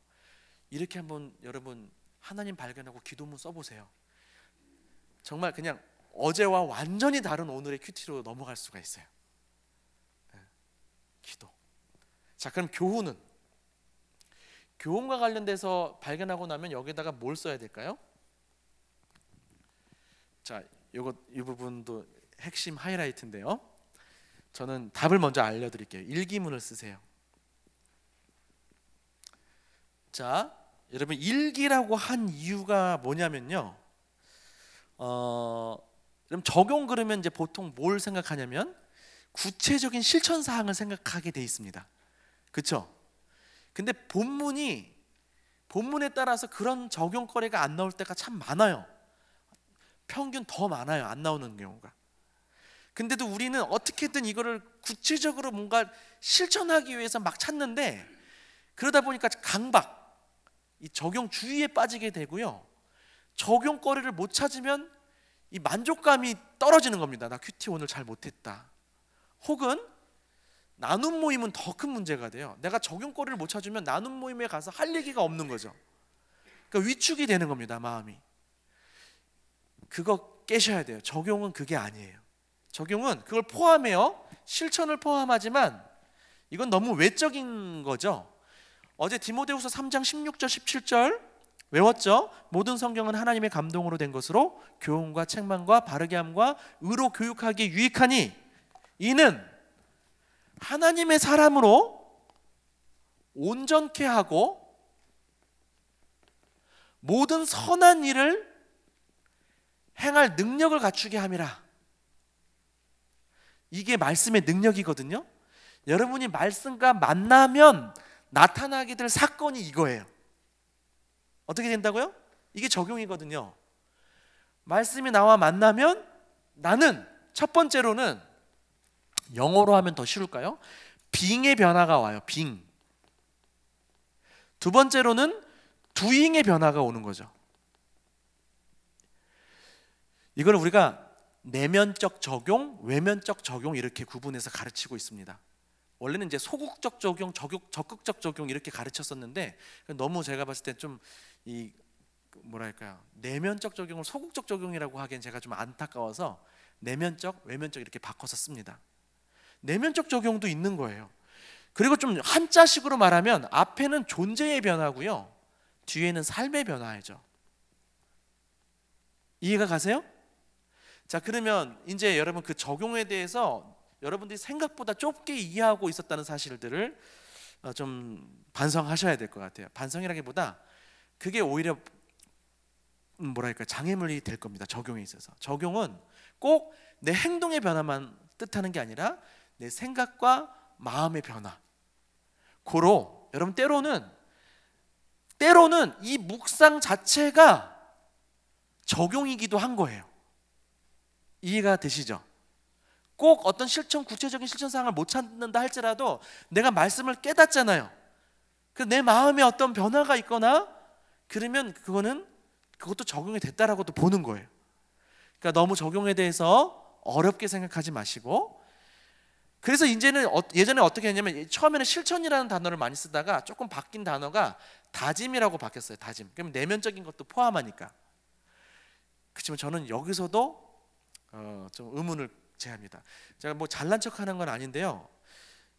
이렇게 한번 여러분 하나님 발견하고 기도문 써보세요. 정말 그냥 어제와 완전히 다른 오늘의 큐티로 넘어갈 수가 있어요. 기도. 자, 그럼 교훈은? 교훈과 관련돼서 발견하고 나면 여기다가 뭘 써야 될까요? 자, 이 부분도 핵심 하이라이트인데요. 저는 답을 먼저 알려드릴게요. 일기문을 쓰세요. 자, 여러분 일기라고 한 이유가 뭐냐면요. 그럼 적용 그러면 이제 보통 뭘 생각하냐면 구체적인 실천 사항을 생각하게 돼 있습니다. 그렇죠? 근데 본문에 따라서 그런 적용거리가 안 나올 때가 참 많아요. 평균 더 많아요. 안 나오는 경우가. 근데도 우리는 어떻게든 이거를 구체적으로 뭔가 실천하기 위해서 막 찾는데 그러다 보니까 이 적용 주의에 빠지게 되고요. 적용거리를 못 찾으면 이 만족감이 떨어지는 겁니다. 나 큐티 오늘 잘 못했다. 혹은 나눔 모임은 더 큰 문제가 돼요. 내가 적용거리를 못 찾으면 나눔 모임에 가서 할 얘기가 없는 거죠. 그러니까 위축이 되는 겁니다. 마음이. 그거 깨셔야 돼요. 적용은 그게 아니에요. 적용은 그걸 포함해요. 실천을 포함하지만 이건 너무 외적인 거죠. 어제 디모데후서 3장 16절 17절 외웠죠? 모든 성경은 하나님의 감동으로 된 것으로 교훈과 책망과 바르게 함과 의로 교육하기에 유익하니 이는 하나님의 사람으로 온전케 하고 모든 선한 일을 행할 능력을 갖추게 함이라. 이게 말씀의 능력이거든요. 여러분이 말씀과 만나면 나타나게 될 사건이 이거예요. 어떻게 된다고요? 이게 적용이거든요. 말씀이 나와 만나면 나는 첫 번째로는 영어로 하면 더 쉬울까요? 빙의 변화가 와요. 빙. 두 번째로는 두잉의 변화가 오는 거죠. 이걸 우리가 내면적 적용, 외면적 적용 이렇게 구분해서 가르치고 있습니다. 원래는 이제 소극적 적용, 적극적 적용 이렇게 가르쳤었는데 너무 제가 봤을 때 좀 이 뭐랄까요, 내면적 적용을 소극적 적용이라고 하기엔 제가 좀 안타까워서 내면적, 외면적 이렇게 바꿔서 씁니다. 내면적 적용도 있는 거예요. 그리고 좀 한자식으로 말하면 앞에는 존재의 변화고요, 뒤에는 삶의 변화죠. 이해가 가세요? 자, 그러면 이제 여러분 그 적용에 대해서 여러분들이 생각보다 좁게 이해하고 있었다는 사실들을 좀 반성하셔야 될 것 같아요. 반성이라기보다 그게 오히려 뭐랄까 장애물이 될 겁니다. 적용에 있어서. 적용은 꼭 내 행동의 변화만 뜻하는 게 아니라 내 생각과 마음의 변화. 고로 여러분 때로는 이 묵상 자체가 적용이기도 한 거예요. 이해가 되시죠? 꼭 어떤 구체적인 실천 사항을 못 찾는다 할지라도 내가 말씀을 깨닫잖아요. 내 마음에 어떤 변화가 있거나 그러면 그것도 적용이 됐다라고 또 보는 거예요. 그러니까 너무 적용에 대해서 어렵게 생각하지 마시고, 그래서 이제는 예전에 어떻게 했냐면 처음에는 실천이라는 단어를 많이 쓰다가 조금 바뀐 단어가 다짐이라고 바뀌었어요. 다짐. 그러면 내면적인 것도 포함하니까. 그렇지만 저는 여기서도 좀 의문을 제합니다. 제가 뭐 잘난 척하는 건 아닌데요.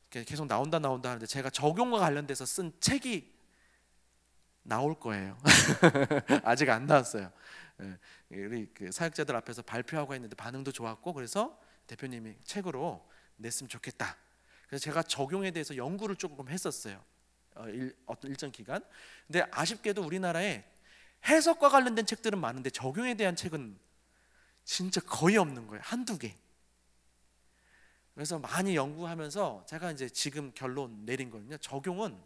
계속 나온다 하는데 제가 적용과 관련돼서 쓴 책이 나올 거예요. 아직 안 나왔어요. 우리 그 사역자들 앞에서 발표하고 했는데 반응도 좋았고, 그래서 대표님이 책으로 냈으면 좋겠다. 그래서 제가 적용에 대해서 연구를 조금 했었어요. 어떤 일정 기간. 근데 아쉽게도 우리나라에 해석과 관련된 책들은 많은데 적용에 대한 책은 진짜 거의 없는 거예요. 한두 개. 그래서 많이 연구하면서 제가 이제 지금 결론 내린 거는요, 적용은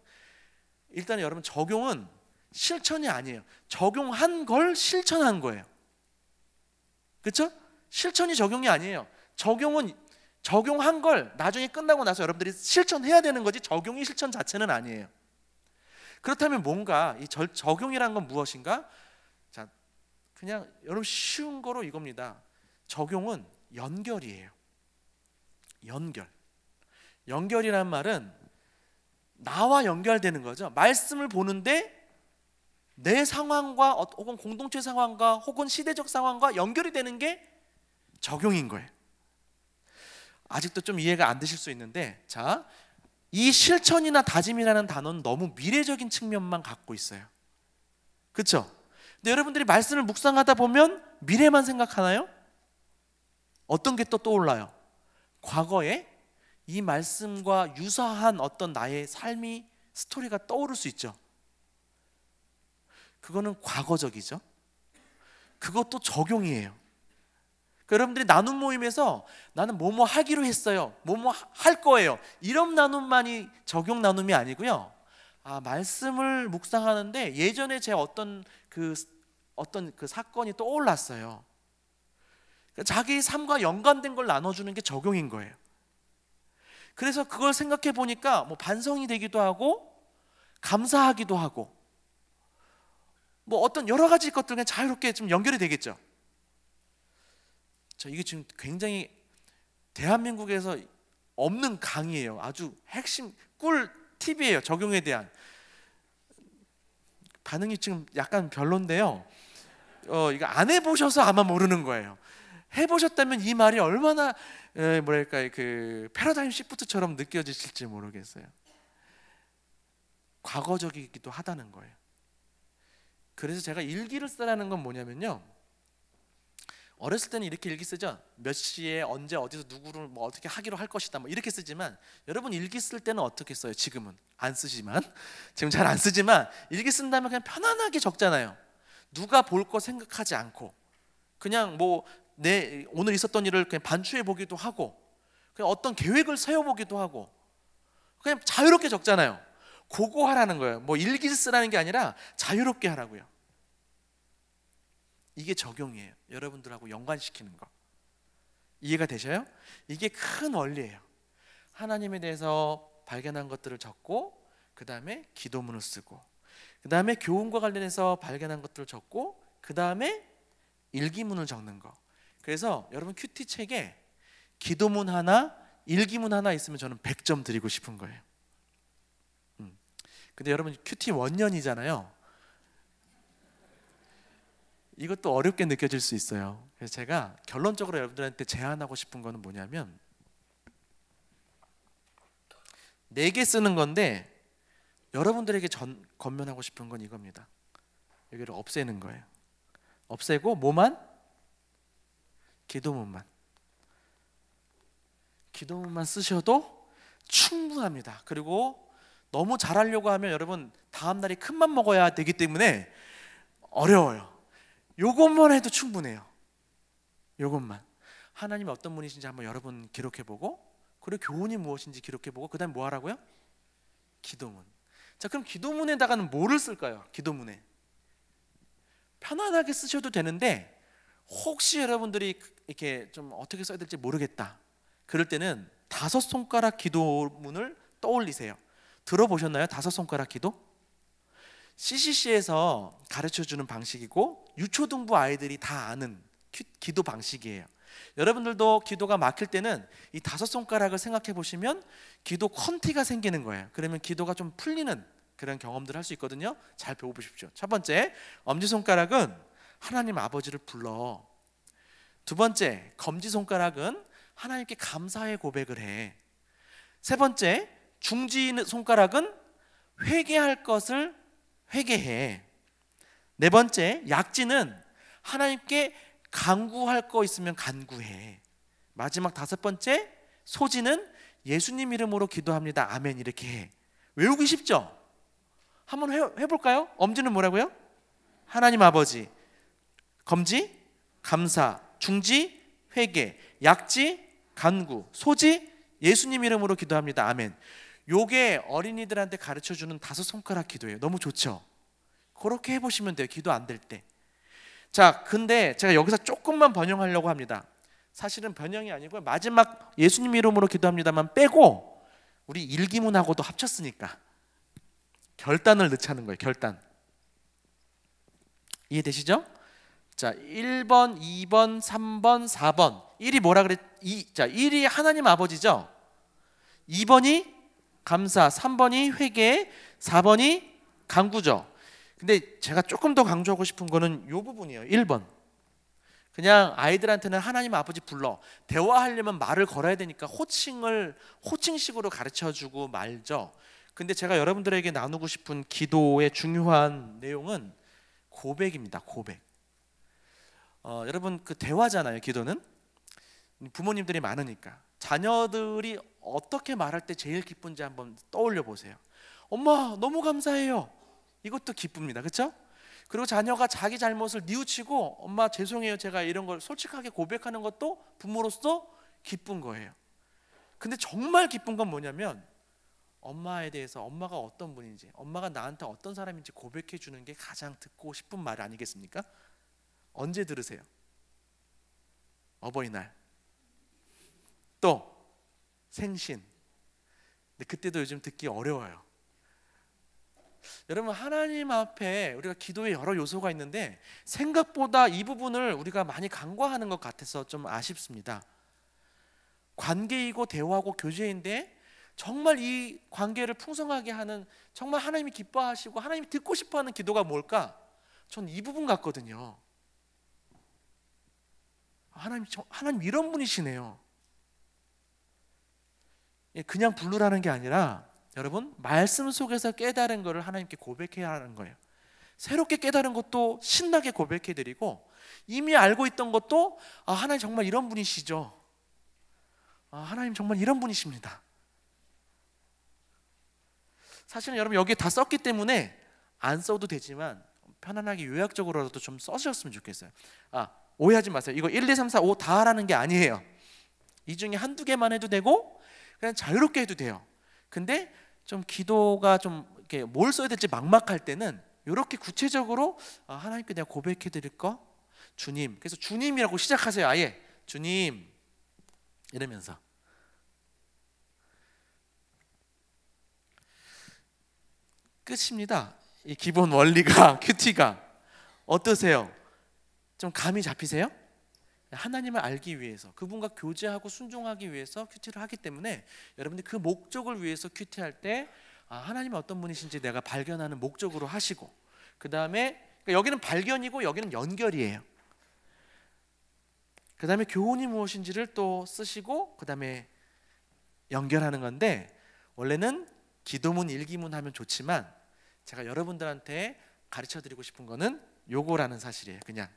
일단 여러분, 적용은 실천이 아니에요. 적용한 걸 실천한 거예요. 그렇죠? 실천이 적용이 아니에요. 적용은 적용한 걸 나중에 끝나고 나서 여러분들이 실천해야 되는 거지, 적용이 실천 자체는 아니에요. 그렇다면 뭔가 이 적용이란 건 무엇인가? 자, 그냥 여러분 쉬운 거로 이겁니다. 적용은 연결이에요. 연결이란 말은 나와 연결되는 거죠. 말씀을 보는데 내 상황과 혹은 공동체 상황과 혹은 시대적 상황과 연결이 되는 게 적용인 거예요. 아직도 좀 이해가 안 되실 수 있는데, 자, 이 실천이나 다짐이라는 단어는 너무 미래적인 측면만 갖고 있어요. 그렇죠? 근데 여러분들이 말씀을 묵상하다 보면 미래만 생각하나요? 어떤 게 또 떠올라요? 과거에 이 말씀과 유사한 어떤 나의 삶이, 스토리가 떠오를 수 있죠. 그거는 과거적이죠. 그것도 적용이에요. 그러니까 여러분들이 나눔 모임에서 나는 뭐뭐 하기로 했어요, 뭐뭐 할 거예요, 이런 나눔만이 적용 나눔이 아니고요. 말씀을 묵상하는데 예전에 제 어떤 그 사건이 떠올랐어요. 그러니까 자기 삶과 연관된 걸 나눠주는 게 적용인 거예요. 그래서 그걸 생각해 보니까 뭐 반성이 되기도 하고 감사하기도 하고 뭐 어떤 여러 가지 것들 그냥 자유롭게 좀 연결이 되겠죠. 이게 지금 굉장히 대한민국에서 없는 강의예요. 아주 핵심 꿀 팁이에요. 적용에 대한. 반응이 지금 약간 별론데요. 이거 안 해보셔서 아마 모르는 거예요. 해보셨다면 이 말이 얼마나 뭐랄까 그 패러다임 시프트처럼 느껴지실지 모르겠어요. 과거적이기도 하다는 거예요. 그래서 제가 일기를 쓰라는 건 뭐냐면요, 어렸을 때는 이렇게 일기 쓰죠. 몇 시에 언제 어디서 누구를 뭐 어떻게 하기로 할 것이다 뭐 이렇게 쓰지만, 여러분 일기 쓸 때는 어떻게 써요? 지금은 안 쓰지만, 지금 잘 안 쓰지만 일기 쓴다면 그냥 편안하게 적잖아요. 누가 볼 거 생각하지 않고 그냥 뭐 내 오늘 있었던 일을 그냥 반추해 보기도 하고 그냥 어떤 계획을 세워보기도 하고 그냥 자유롭게 적잖아요. 그거 하라는 거예요. 뭐 일기를 쓰라는 게 아니라 자유롭게 하라고요. 이게 적용이에요. 여러분들하고 연관시키는 거. 이해가 되셔요? 이게 큰 원리예요. 하나님에 대해서 발견한 것들을 적고, 그 다음에 기도문을 쓰고, 그 다음에 교훈과 관련해서 발견한 것들을 적고, 그 다음에 일기문을 적는 거. 그래서 여러분 큐티 책에 기도문 하나, 일기문 하나 있으면 저는 100점 드리고 싶은 거예요. 근데 여러분 큐티 원년이잖아요. 이것도 어렵게 느껴질 수 있어요. 그래서 제가 결론적으로 여러분들한테 제안하고 싶은 거는 뭐냐면 4개 쓰는 건데, 여러분들에게 건면하고 싶은 건 이겁니다. 여기를 없애는 거예요. 없애고 뭐만? 기도문만 쓰셔도 충분합니다. 그리고 너무 잘하려고 하면 여러분 다음 날이 큰맘 먹어야 되기 때문에 어려워요. 요것만 해도 충분해요. 요것만. 하나님이 어떤 분이신지 한번 여러분 기록해보고, 그리고 교훈이 무엇인지 기록해보고, 그 다음에 뭐 하라고요? 기도문. 자, 그럼 기도문에다가는 뭐를 쓸까요? 기도문에 편안하게 쓰셔도 되는데, 혹시 여러분들이 이렇게 좀 어떻게 써야 될지 모르겠다, 그럴 때는 5손가락 기도문을 떠올리세요. 들어보셨나요? 5손가락 기도? CCC에서 가르쳐주는 방식이고 유초등부 아이들이 다 아는 기도 방식이에요. 여러분들도 기도가 막힐 때는 이 5손가락을 생각해 보시면 기도 컨티가 생기는 거예요. 그러면 기도가 좀 풀리는 그런 경험들을 할 수 있거든요. 잘 배워보십시오. 첫 번째, 엄지손가락은 하나님 아버지를 불러. 두 번째, 검지손가락은 하나님께 감사의 고백을 해. 세 번째, 중지손가락은 회개할 것을 회개해. 네 번째, 약지는 하나님께 간구할 거 있으면 간구해. 마지막 5번째, 소지는 예수님 이름으로 기도합니다. 아멘. 이렇게 해. 외우기 쉽죠? 한번 해볼까요? 엄지는 뭐라고요? 하나님 아버지. 검지, 감사. 중지, 회개. 약지, 간구. 소지, 예수님 이름으로 기도합니다. 아멘. 요게 어린이들한테 가르쳐주는 5손가락 기도예요. 너무 좋죠? 그렇게 해보시면 돼요. 기도 안 될 때. 자, 근데 제가 여기서 조금만 번영하려고 합니다. 사실은 번영이 아니고요, 마지막 예수님 이름으로 기도합니다만 빼고 우리 일기문하고도 합쳤으니까 결단을 넣자는 거예요. 결단. 이해되시죠? 자, 1번, 2번, 3번, 4번. 1이 뭐라 그랬? 1이 하나님 아버지죠. 2번이 감사, 3번이 회개, 4번이 간구죠. 근데 제가 조금 더 강조하고 싶은 거는 이 부분이에요. 1번. 그냥 아이들한테는 하나님 아버지 불러. 대화하려면 말을 걸어야 되니까 호칭식으로 가르쳐주고 말죠. 근데 제가 여러분들에게 나누고 싶은 기도의 중요한 내용은 고백입니다. 고백. 여러분, 그 대화잖아요. 기도는 부모님들이 많으니까 자녀들이 어떻게 말할 때 제일 기쁜지 한번 떠올려 보세요. 엄마 너무 감사해요. 이것도 기쁩니다. 그렇죠? 그리고 자녀가 자기 잘못을 뉘우치고 엄마 죄송해요, 제가 이런 걸 솔직하게 고백하는 것도 부모로서 기쁜 거예요. 근데 정말 기쁜 건 뭐냐면 엄마에 대해서, 엄마가 어떤 분인지, 엄마가 나한테 어떤 사람인지 고백해 주는 게 가장 듣고 싶은 말 아니겠습니까? 언제 들으세요? 어버이날, 또 생신. 근데 그때도 요즘 듣기 어려워요. 여러분, 하나님 앞에 우리가 기도에 여러 요소가 있는데 생각보다 이 부분을 우리가 많이 간과하는 것 같아서 좀 아쉽습니다. 관계이고 대화고 교제인데 정말 이 관계를 풍성하게 하는, 정말 하나님이 기뻐하시고 하나님이 듣고 싶어하는 기도가 뭘까? 전 이 부분 같거든요. 하나님 이런 분이시네요. 그냥 부르라는 게 아니라 여러분, 말씀 속에서 깨달은 것을 하나님께 고백해야 하는 거예요. 새롭게 깨달은 것도 신나게 고백해드리고, 이미 알고 있던 것도 하나님 정말 이런 분이시죠. 하나님 정말 이런 분이십니다. 사실은 여러분 여기에 다 썼기 때문에 안 써도 되지만 편안하게 요약적으로라도 좀 써주셨으면 좋겠어요. 오해하지 마세요. 이거 1, 2, 3, 4, 5 다 하라는 게 아니에요. 이 중에 한두 개만 해도 되고 그냥 자유롭게 해도 돼요. 근데 좀 기도가 좀 이렇게 뭘 써야 될지 막막할 때는 이렇게 구체적으로 하나님께 내가 고백해 드릴 거, 주님. 그래서 주님이라고 시작하세요. 아예 주님 이러면서. 끝입니다. 이 기본 원리가 큐티가 어떠세요? 좀 감이 잡히세요? 하나님을 알기 위해서, 그분과 교제하고 순종하기 위해서 큐티를 하기 때문에 여러분들이 그 목적을 위해서 큐티할 때 하나님이 어떤 분이신지 내가 발견하는 목적으로 하시고, 그 다음에 여기는 발견이고 여기는 연결이에요. 그 다음에 교훈이 무엇인지를 또 쓰시고 그 다음에 연결하는 건데, 원래는 기도문, 일기문 하면 좋지만 제가 여러분들한테 가르쳐드리고 싶은 거는 요거라는 사실이에요. 그냥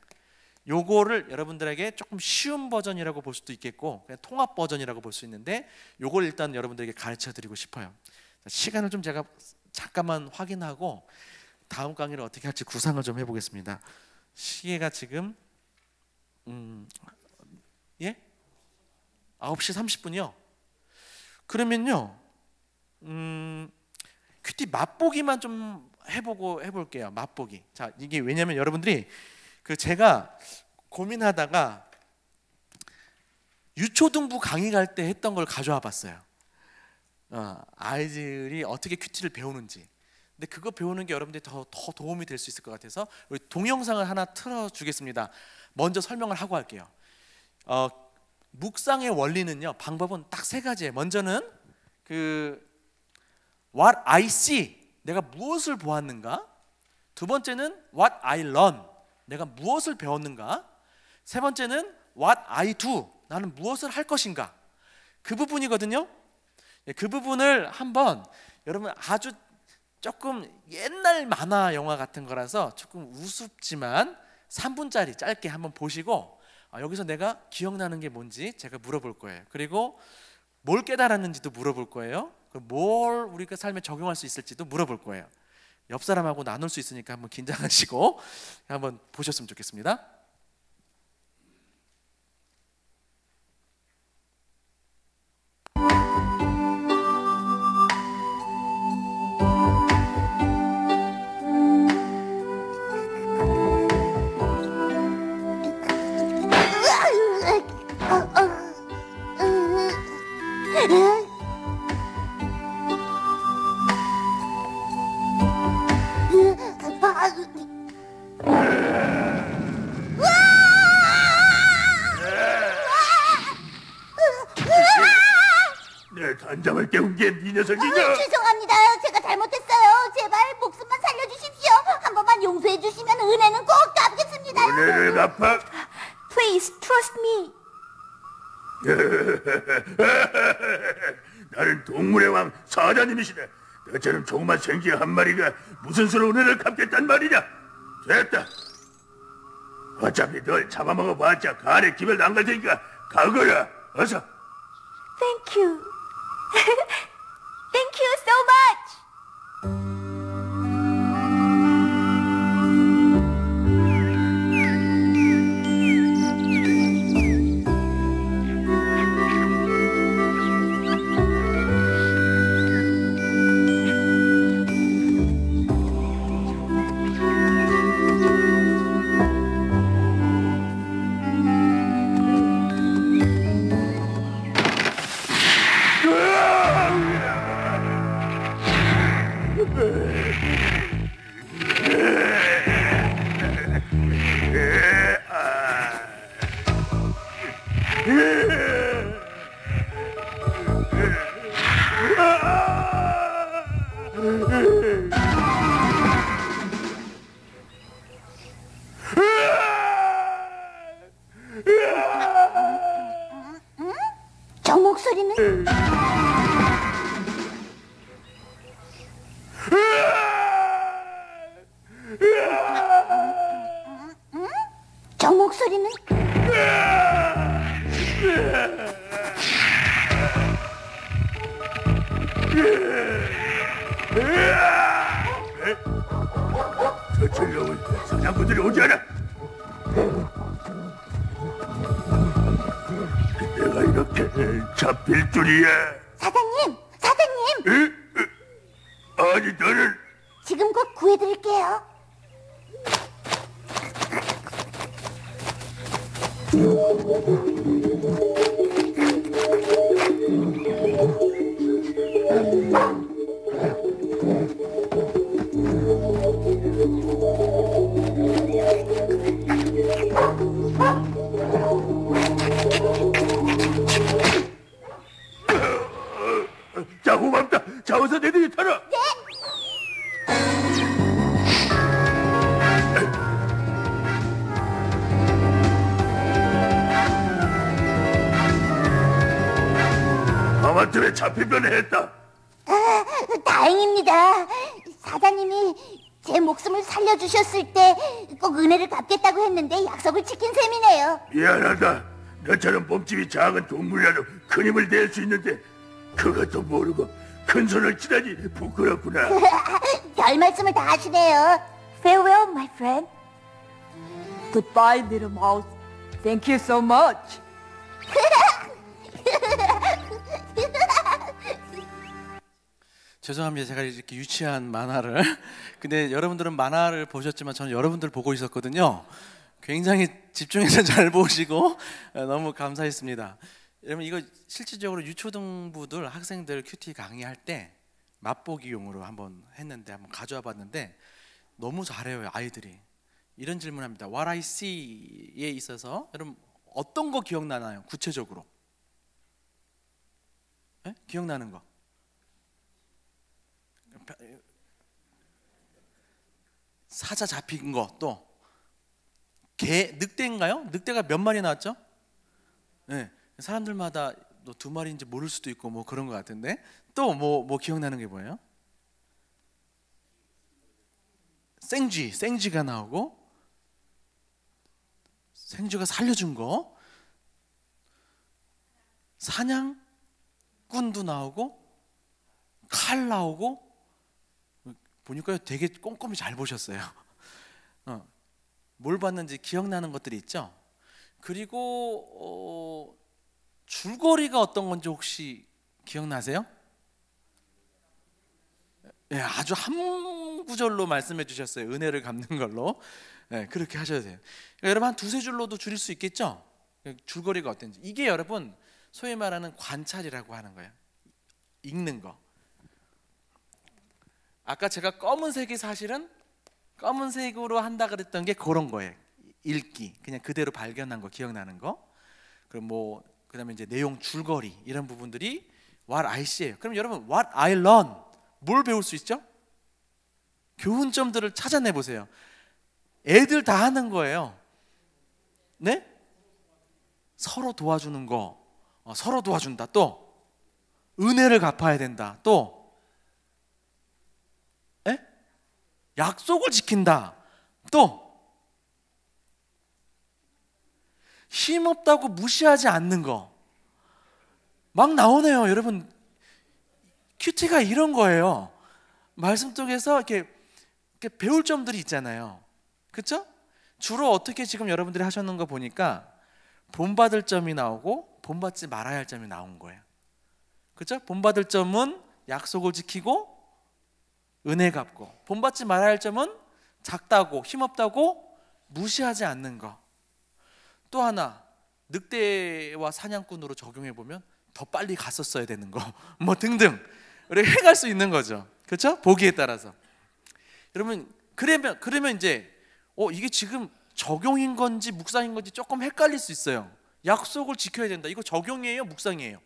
요거를 여러분들에게 조금 쉬운 버전이라고 볼 수도 있겠고 그냥 통합 버전이라고 볼 수 있는데, 요걸 일단 여러분들에게 가르쳐드리고 싶어요. 시간을 좀 제가 잠깐만 확인하고 다음 강의를 어떻게 할지 구상을 좀 해보겠습니다. 시계가 지금 9시 30분이요. 그러면요 큐티 맛보기만 좀 해볼게요. 맛보기. 자, 이게 왜냐면 여러분들이 제가 고민하다가 유초등부 강의 갈 때 했던 걸 가져와 봤어요. 아이들이 어떻게 큐티를 배우는지. 근데 그거 배우는 게 여러분들이 더 도움이 될 수 있을 것 같아서 우리 동영상을 하나 틀어주겠습니다. 먼저 설명을 하고 할게요. 묵상의 원리는요, 방법은 딱 세 가지예요. 먼저는 What I see, 내가 무엇을 보았는가. 두 번째는 What I learn, 내가 무엇을 배웠는가. 세 번째는 What I do, 나는 무엇을 할 것인가. 그 부분이거든요. 그 부분을 한번 여러분 아주 조금 옛날 만화 영화 같은 거라서 조금 우습지만 3분짜리 짧게 한번 보시고 여기서 내가 기억나는 게 뭔지 제가 물어볼 거예요. 그리고 뭘 깨달았는지도 물어볼 거예요. 뭘 우리가 삶에 적용할 수 있을지도 물어볼 거예요. 옆 사람하고 나눌 수 있으니까 한번 긴장하시고 한번 보셨으면 좋겠습니다. 내 단장을 깨운 게 네 녀석이냐? 죄송합니다. 제가 잘못했어요. 제발 목숨만 살려주십시오. 한 번만 용서해 주시면 은혜는 꼭 갚겠습니다. 은혜를 갚아? Please trust me. 나는 동물의 왕 사자님이시다. 너처럼 조그만 생쥐 한 마리가 무슨 수로 은혜를 갚겠단 말이냐? 됐다. 어차피 널 잡아먹어봤자 간에 기별 안 갈 테니까 가거라. 어서. Thank you. Thank you so much. 저 목소리는? 저 목소리는? 저 즐거운 사냥꾼들이 오지 않아. 내가 이렇게 잡힐 줄이야. 사장님! 사장님! 에? 아니 너는 지금 곧 구해드릴게요. 자 고맙다. 자 어서 내들이 타라. 하마터면 잡힐 뻔했다. 다행입니다. 사장님이 제 목숨을 살려주셨을 때 꼭 은혜를 갚겠다고 했는데 약속을 지킨 셈이네요. 미안하다. 너처럼 몸집이 작은 동물이라도 큰 힘을 낼 수 있는데 그것도 모르고 큰 손을 치다니 부끄럽구나. 별 말씀을 다 하시네요. Farewell, my friend. Goodbye, little mouse. Thank you so much. 죄송합니다. 제가 이렇게 유치한 만화를 근데 여러분들은 만화를 보셨지만 저는 여러분들 보고 있었거든요. 굉장히 집중해서 잘 보시고 너무 감사했습니다. 여러분 이거 실질적으로 유초등부들 학생들 큐티 강의할 때 맛보기용으로 한번 했는데 한번 가져와 봤는데 너무 잘해요 아이들이. 이런 질문합니다. What I see에 있어서 여러분 어떤 거 기억나나요? 구체적으로 기억나는 거. 사자 잡힌 거, 또 늑대인가요? 늑대가 몇 마리 나왔죠? 네, 사람들마다 또 2마리인지 모를 수도 있고 뭐 그런 것 같은데, 또 뭐 기억나는 게 뭐예요? 생쥐가 나오고, 생쥐가 살려준 거, 사냥꾼도 나오고, 칼 나오고. 보니까 되게 꼼꼼히 잘 보셨어요. 뭘 봤는지 기억나는 것들이 있죠. 그리고 줄거리가 어떤 건지 혹시 기억나세요? 예, 아주 한 구절로 말씀해 주셨어요. 은혜를 갚는 걸로. 예, 그렇게 하셔야 돼요. 그러니까 여러분 한 2-3줄로도 줄일 수 있겠죠? 줄거리가 어떤지. 이게 여러분 소위 말하는 관찰이라고 하는 거예요. 읽는 거. 아까 제가 검은색이 사실은 검은색으로 한다 그랬던 게 그런 거예요. 읽기, 그냥 그대로 발견한 거, 기억나는 거. 그럼 그다음에 이제 내용 줄거리 이런 부분들이 what I see예요. 그럼 여러분 what I learn, 뭘 배울 수 있죠? 교훈점들을 찾아내 보세요. 애들 다 하는 거예요. 네? 서로 도와주는 거, 서로 도와준다. 또 은혜를 갚아야 된다. 또 약속을 지킨다. 또 힘없다고 무시하지 않는 거. 막 나오네요. 여러분 큐티가 이런 거예요. 말씀 속에서 이렇게 배울 점들이 있잖아요. 그렇죠? 주로 어떻게 지금 여러분들이 하셨는 거 보니까 본받을 점이 나오고 본받지 말아야 할 점이 나온 거예요. 그렇죠? 본받을 점은 약속을 지키고 은혜 갚고, 본받지 말아야 할 점은 작다고 힘없다고 무시하지 않는 거. 또 하나, 늑대와 사냥꾼으로 적용해 보면 더 빨리 갔었어야 되는 거, 뭐 등등 우리가 해갈 수 있는 거죠. 그렇죠? 보기에 따라서. 여러분 그러면 이제 이게 지금 적용인 건지 묵상인 건지 조금 헷갈릴 수 있어요. 약속을 지켜야 된다. 이거 적용이에요, 묵상이에요?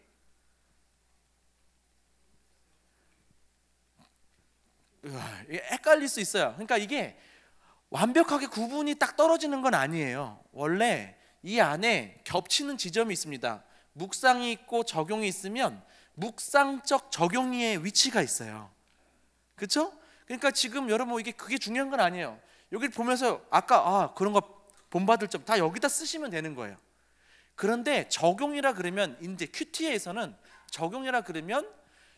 이게 헷갈릴 수 있어요. 그러니까 이게 완벽하게 구분이 딱 떨어지는 건 아니에요. 원래 이 안에 겹치는 지점이 있습니다. 묵상이 있고 적용이 있으면 묵상적 적용의 위치가 있어요. 그렇죠? 그러니까 지금 여러분 이게 그게 중요한 건 아니에요. 여기를 보면서 아까 그런 거 본받을 점 다 여기다 쓰시면 되는 거예요. 그런데 적용이라 그러면 이제 큐티에서는 적용이라 그러면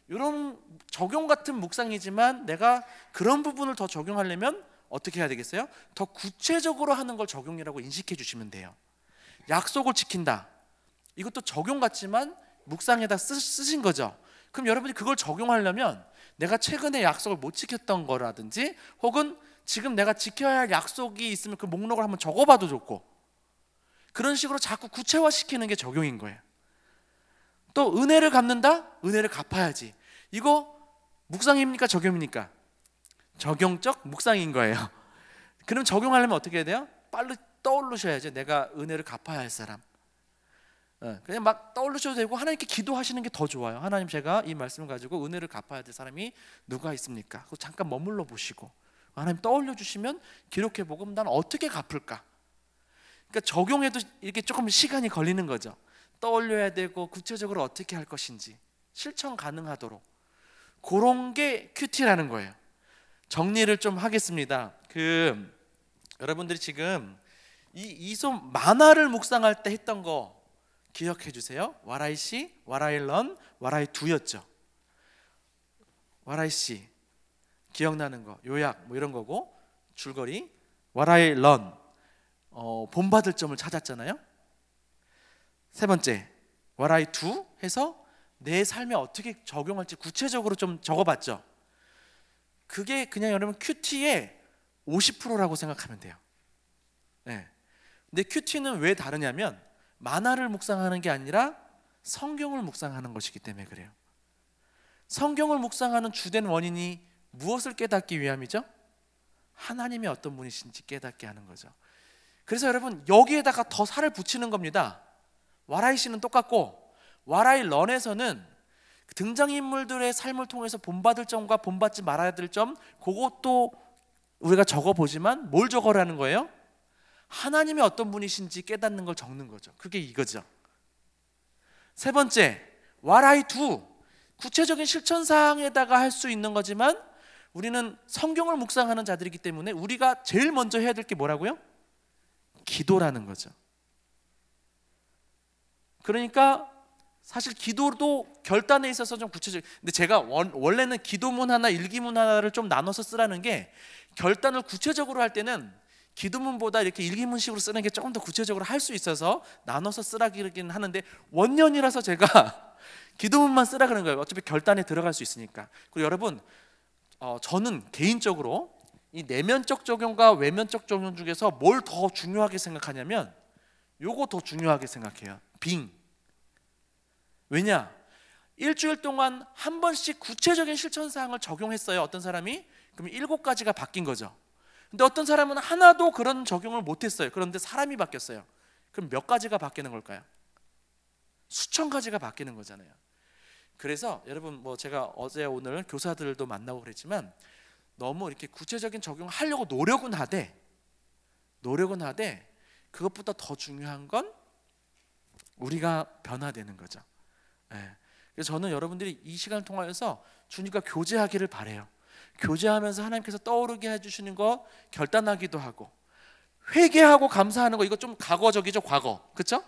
이런 적용 같은 묵상이지만 내가 그런 부분을 더 적용하려면 어떻게 해야 되겠어요? 더 구체적으로 하는 걸 적용이라고 인식해 주시면 돼요. 약속을 지킨다. 이것도 적용 같지만 묵상에다 쓰신 거죠. 그럼 여러분이 그걸 적용하려면 내가 최근에 약속을 못 지켰던 거라든지 혹은 지금 내가 지켜야 할 약속이 있으면 그 목록을 한번 적어봐도 좋고, 그런 식으로 자꾸 구체화시키는 게 적용인 거예요. 또 은혜를 갚는다? 은혜를 갚아야지. 이거 묵상입니까? 적용입니까? 적용적 묵상인 거예요. 그럼 적용하려면 어떻게 해야 돼요? 빨리 떠올르셔야죠. 내가 은혜를 갚아야 할 사람. 그냥 막 떠올리셔도 되고 하나님께 기도하시는 게 더 좋아요. 하나님, 제가 이 말씀을 가지고 은혜를 갚아야 될 사람이 누가 있습니까? 잠깐 머물러 보시고 하나님 떠올려 주시면 기록해 보고 난 어떻게 갚을까? 그러니까 적용해도 이렇게 조금 시간이 걸리는 거죠. 떠올려야 되고 구체적으로 어떻게 할 것인지 실천 가능하도록, 그런 게 큐티라는 거예요. 정리를 좀 하겠습니다. 여러분들이 지금 이 이소 만화를 묵상할 때 했던 거 기억해 주세요. What I see, What I learn, What I do였죠. What I see, 기억나는 거, 요약 뭐 이런 거고, 줄거리 What I learn, 본받을 점을 찾았잖아요. 세 번째 What I do 해서 내 삶에 어떻게 적용할지 구체적으로 좀 적어봤죠. 그게 그냥 여러분 큐티의 50%라고 생각하면 돼요. 네. 근데 큐티는 왜 다르냐면 만화를 묵상하는 게 아니라 성경을 묵상하는 것이기 때문에 그래요. 성경을 묵상하는 주된 원인이 무엇을 깨닫기 위함이죠? 하나님이 어떤 분이신지 깨닫게 하는 거죠. 그래서 여러분 여기에다가 더 살을 붙이는 겁니다. 와라이시는 똑같고 와라이 런에서는 등장인물들의 삶을 통해서 본받을 점과 본받지 말아야 될 점 그것도 우리가 적어보지만 뭘 적어라는 거예요? 하나님이 어떤 분이신지 깨닫는 걸 적는 거죠. 그게 이거죠. 세 번째, 와라이 두, 구체적인 실천사항에다가 할 수 있는 거지만 우리는 성경을 묵상하는 자들이기 때문에 우리가 제일 먼저 해야 될 게 뭐라고요? 기도라는 거죠. 그러니까 사실 기도도 결단에 있어서 좀 구체적. 근데 제가 원래는 기도문 하나, 일기문 하나를 좀 나눠서 쓰라는 게 결단을 구체적으로 할 때는 기도문보다 이렇게 일기문식으로 쓰는 게 조금 더 구체적으로 할 수 있어서 나눠서 쓰라기는 하는데 원년이라서 제가 기도문만 쓰라 그런 거예요. 어차피 결단에 들어갈 수 있으니까. 그리고 여러분, 저는 개인적으로 이 내면적 적용과 외면적 적용 중에서 뭘 더 중요하게 생각하냐면 요거 더 중요하게 생각해요. 빙. 왜냐? 일주일 동안 한 번씩 구체적인 실천사항을 적용했어요. 어떤 사람이? 그럼 7가지가 바뀐 거죠. 근데 어떤 사람은 하나도 그런 적용을 못했어요. 그런데 사람이 바뀌었어요. 그럼 몇 가지가 바뀌는 걸까요? 수천 가지가 바뀌는 거잖아요. 그래서 여러분 뭐 제가 어제 오늘 교사들도 만나고 그랬지만 너무 이렇게 구체적인 적용을 하려고 노력은 하되 그것보다 더 중요한 건 우리가 변화되는 거죠. 그래서 저는 여러분들이 이 시간을 통하여서 주님과 교제하기를 바래요. 교제하면서 하나님께서 떠오르게 해주시는 거 결단하기도 하고 회개하고 감사하는 거, 이거 좀 과거적이죠. 과거, 그렇죠?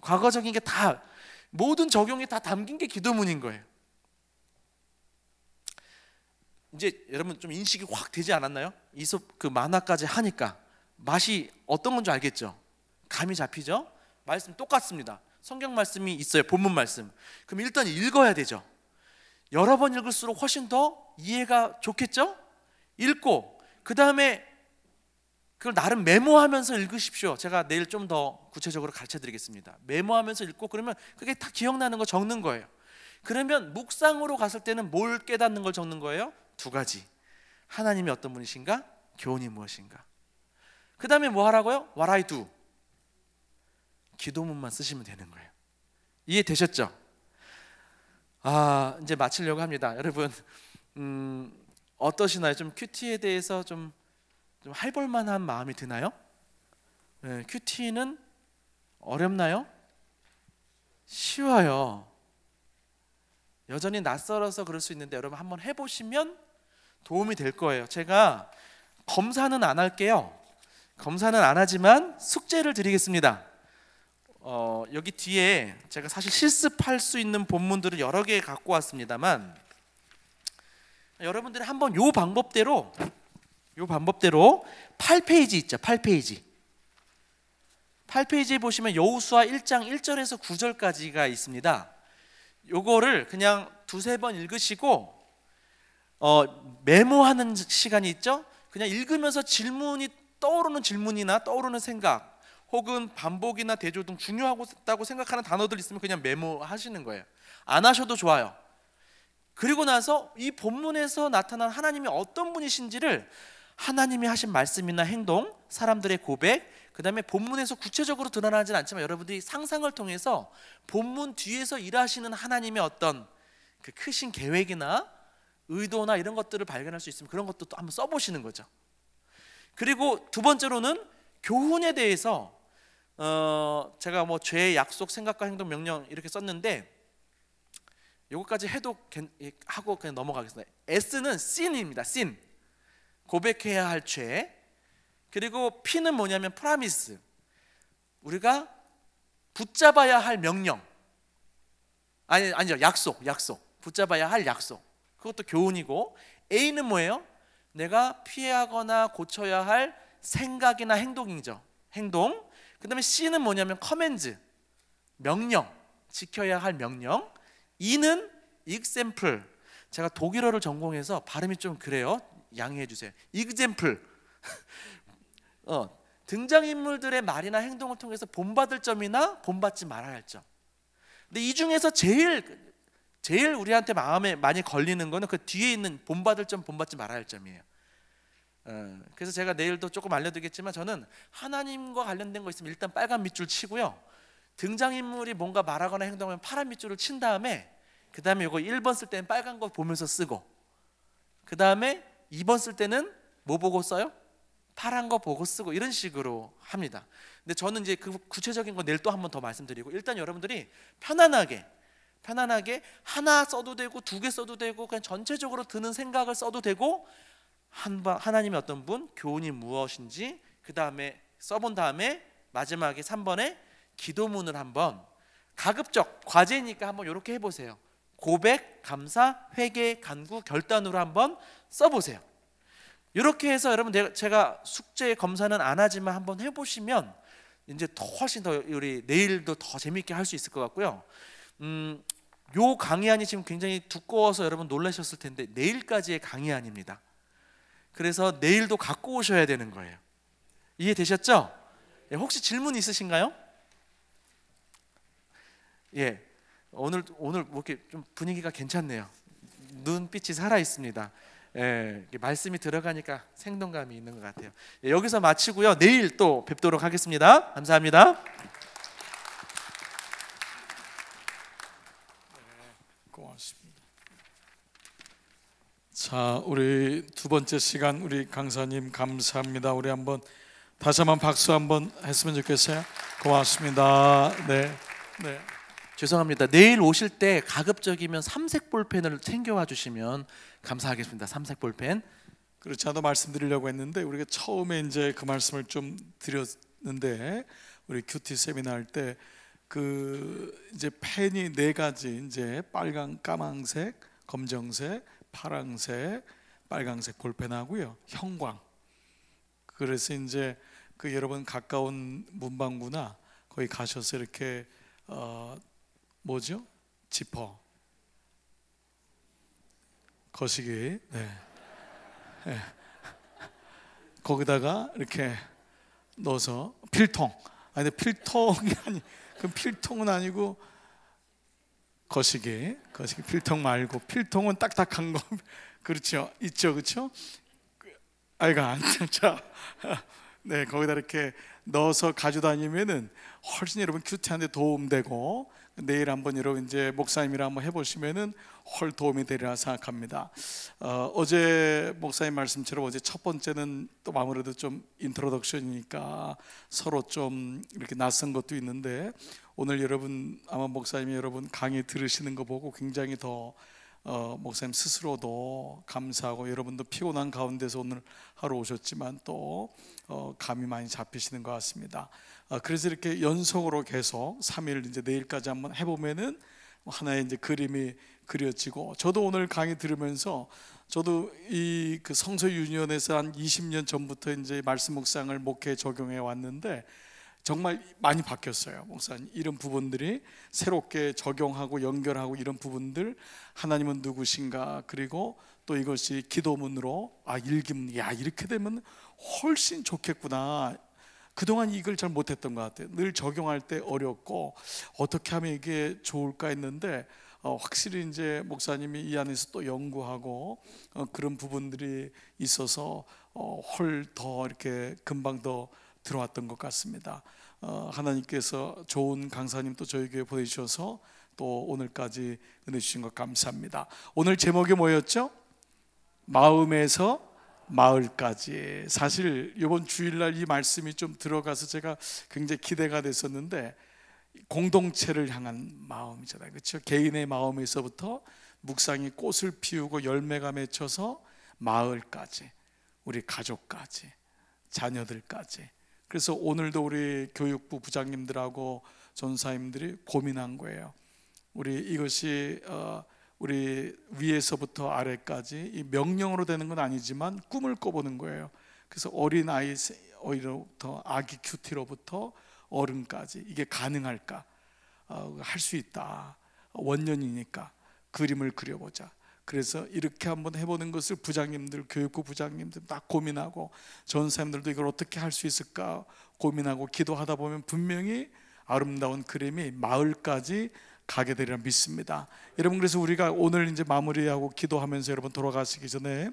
과거적인 게 다 모든 적용이 다 담긴 게 기도문인 거예요. 이제 여러분 좀 인식이 확 되지 않았나요? 이솝 그 만화까지 하니까 맛이 어떤 건 줄 알겠죠? 감이 잡히죠? 말씀 똑같습니다. 성경 말씀이 있어요. 본문 말씀. 그럼 일단 읽어야 되죠. 여러 번 읽을수록 훨씬 더 이해가 좋겠죠? 읽고 그 다음에 그걸 나름 메모하면서 읽으십시오. 제가 내일 좀 더 구체적으로 가르쳐 드리겠습니다. 메모하면서 읽고 그러면 그게 다 기억나는 거 적는 거예요. 그러면 묵상으로 갔을 때는 뭘 깨닫는 걸 적는 거예요? 2가지. 하나님이 어떤 분이신가? 교훈이 무엇인가? 그 다음에 뭐 하라고요? What I do. 기도문만 쓰시면 되는 거예요. 이해되셨죠? 이제 마치려고 합니다. 여러분 어떠시나요? 좀 큐티에 대해서 좀 해볼만한 마음이 드나요? 큐티는 어렵나요? 쉬워요. 여전히 낯설어서 그럴 수 있는데 여러분 한번 해보시면 도움이 될 거예요. 제가 검사는 안 할게요. 검사는 안 하지만 숙제를 드리겠습니다. 여기 뒤에 제가 사실 실습할 수 있는 본문들을 여러 개 갖고 왔습니다만 여러분들이 한번 요 방법대로 8페이지 있죠. 8페이지에 보시면 여호수아 1장 1절에서 9절까지가 있습니다. 요거를 그냥 2-3번 읽으시고 메모하는 시간이 있죠. 그냥 읽으면서 떠오르는 질문이나 떠오르는 생각 혹은 반복이나 대조 등 중요하다고 생각하는 단어들 있으면 그냥 메모하시는 거예요. 안 하셔도 좋아요. 그리고 나서 이 본문에서 나타난 하나님이 어떤 분이신지를 하나님이 하신 말씀이나 행동, 사람들의 고백, 그 다음에 본문에서 구체적으로 드러나진 않지만 여러분들이 상상을 통해서 본문 뒤에서 일하시는 하나님의 어떤 그 크신 계획이나 의도나 이런 것들을 발견할 수 있으면 그런 것도 또 한번 써보시는 거죠. 그리고 2번째로는 교훈에 대해서 제가 뭐 죄, 약속, 생각과 행동, 명령 이렇게 썼는데 요거까지 해도 하고 그냥 넘어가겠습니다. S는 sin입니다. sin. 고백해야 할 죄. 그리고 P는 뭐냐면 promise. 우리가 붙잡아야 할 명령. 아니죠. 약속. 붙잡아야 할 약속. 그것도 교훈이고, A는 뭐예요? 내가 피하거나 고쳐야 할 생각이나 행동이죠. 행동. 그 다음에 C는 뭐냐면 commands. 명령. 지켜야 할 명령. E는 example. 제가 독일어를 전공해서 발음이 좀 그래요. 양해해 주세요. example. 등장인물들의 말이나 행동을 통해서 본받을 점이나 본받지 말아야 할 점. 근데 이 중에서 제일 우리한테 마음에 많이 걸리는 거는 그 뒤에 있는 본받을 점, 본받지 말아야 할 점이에요. 그래서 제가 내일도 조금 알려드리겠지만 저는 하나님과 관련된 거 있으면 일단 빨간 밑줄 치고요, 등장인물이 뭔가 말하거나 행동하면 파란 밑줄을 친 다음에 그 다음에 이거 1번 쓸 때는 빨간 거 보면서 쓰고, 그 다음에 2번 쓸 때는 뭐 보고 써요? 파란 거 보고 쓰고, 이런 식으로 합니다. 근데 저는 이제 그 구체적인 거 내일 또 한 번 더 말씀드리고, 일단 여러분들이 편안하게 하나 써도 되고 2개 써도 되고 그냥 전체적으로 드는 생각을 써도 되고, 하나님의 어떤 분, 교훈이 무엇인지 그 다음에 써본 다음에 마지막에 3번에 기도문을 한번 가급적, 과제니까 한번 이렇게 해보세요. 고백, 감사, 회개, 간구, 결단으로 한번 써보세요. 이렇게 해서 여러분, 제가 숙제 검사는 안 하지만 한번 해보시면 이제 훨씬 더 우리 내일도 더 재밌게 할 수 있을 것 같고요. 요 강의안이 지금 굉장히 두꺼워서 여러분 놀라셨을 텐데 내일까지의 강의안입니다. 그래서 내일도 갖고 오셔야 되는 거예요. 이해되셨죠? 예, 혹시 질문 있으신가요? 예, 오늘 뭐 이렇게 좀 분위기가 괜찮네요. 눈빛이 살아 있습니다. 예, 말씀이 들어가니까 생동감이 있는 것 같아요. 예, 여기서 마치고요, 내일 또 뵙도록 하겠습니다. 감사합니다. 고맙습니다. 자, 우리 두 번째 시간 우리 강사님 감사합니다. 우리 한번 다시 한번 박수 한번 했으면 좋겠어요. 고맙습니다. 네. 죄송합니다. 내일 오실 때 가급적이면 삼색 볼펜을 챙겨와 주시면 감사하겠습니다. 삼색 볼펜. 그렇지 않아도 말씀드리려고 했는데 우리가 처음에 이제 그 말씀을 좀 드렸는데, 우리 큐티 세미나 할 때 그 이제 펜이 4가지, 이제 빨강, 까만색, 검정색, 파랑색, 빨강색 볼펜하고요, 형광. 그래서 이제 그 여러분 가까운 문방구나 거기 가셔서 이렇게 뭐죠? 지퍼, 거시기, 네. 거기다가 이렇게 넣어서 필통, 아니 필통이 아니, 그럼 필통은 아니고 거시기 필통 말고, 필통은 딱딱한 거 그렇죠, 있죠, 그렇죠? 아이가 자, 네, 거기다 이렇게 넣어서 가져다니면은 훨씬 여러분 큐티한데 도움되고, 내일 한번 여러분 이제 목사님이랑 한번 해보시면은 훨 도움이 되리라 생각합니다. 어제 목사님 말씀처럼 어제 첫 번째는 또 아무래도 좀 인트로덕션이니까 서로 좀 이렇게 낯선 것도 있는데, 오늘 여러분 아마 목사님이 여러분 강의 들으시는 거 보고 굉장히 더 목사님 스스로도 감사하고, 여러분도 피곤한 가운데서 오늘 하루 오셨지만 또 감이 많이 잡히시는 것 같습니다. 그래서 이렇게 연속으로 계속 3일 이제 내일까지 한번 해보면은 하나의 이제 그림이 그려지고, 저도 오늘 강의 들으면서 저도 이 그 성서 유니온에서 한 20년 전부터 이제 말씀 묵상을 목회에 적용해 왔는데 정말 많이 바뀌었어요. 목사님, 이런 부분들이 새롭게 적용하고 연결하고, 이런 부분들, 하나님은 누구신가, 그리고 또 이것이 기도문으로 일기문, 이렇게 되면 훨씬 좋겠구나. 그동안 이걸 잘 못했던 것 같아요. 늘 적용할 때 어렵고 어떻게 하면 이게 좋을까 했는데 확실히 이제 목사님이 이 안에서 또 연구하고 그런 부분들이 있어서 훨 더 이렇게 금방 더 들어왔던 것 같습니다. 하나님께서 좋은 강사님 또 저희 교회 보내주셔서 또 오늘까지 은혜 주신 것 감사합니다. 오늘 제목이 뭐였죠? 마음에서 마을까지. 사실 이번 주일날 이 말씀이 좀 들어가서 제가 굉장히 기대가 됐었는데, 공동체를 향한 마음이잖아요, 그렇죠? 개인의 마음에서부터 묵상이 꽃을 피우고 열매가 맺혀서 마을까지, 우리 가족까지, 자녀들까지. 그래서 오늘도 우리 교육부 부장님들하고 전사님들이 고민한 거예요. 우리 이것이 우리 위에서부터 아래까지 이 명령으로 되는 건 아니지만 꿈을 꿔보는 거예요. 그래서 어린 아이로부터 아기 큐티로부터 어른까지 이게 가능할까? 할 수 있다. 원년이니까 그림을 그려보자. 그래서 이렇게 한번 해보는 것을 부장님들, 교육부 부장님들 다 고민하고, 전사님들도 이걸 어떻게 할 수 있을까 고민하고 기도하다 보면 분명히 아름다운 그림이 마을까지 가게 되리라 믿습니다. 여러분, 그래서 우리가 오늘 이제 마무리하고 기도하면서 여러분 돌아가시기 전에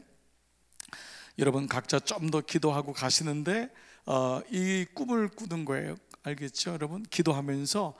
여러분 각자 좀 더 기도하고 가시는데 이 꿈을 꾸는 거예요. 알겠죠? 여러분 기도하면서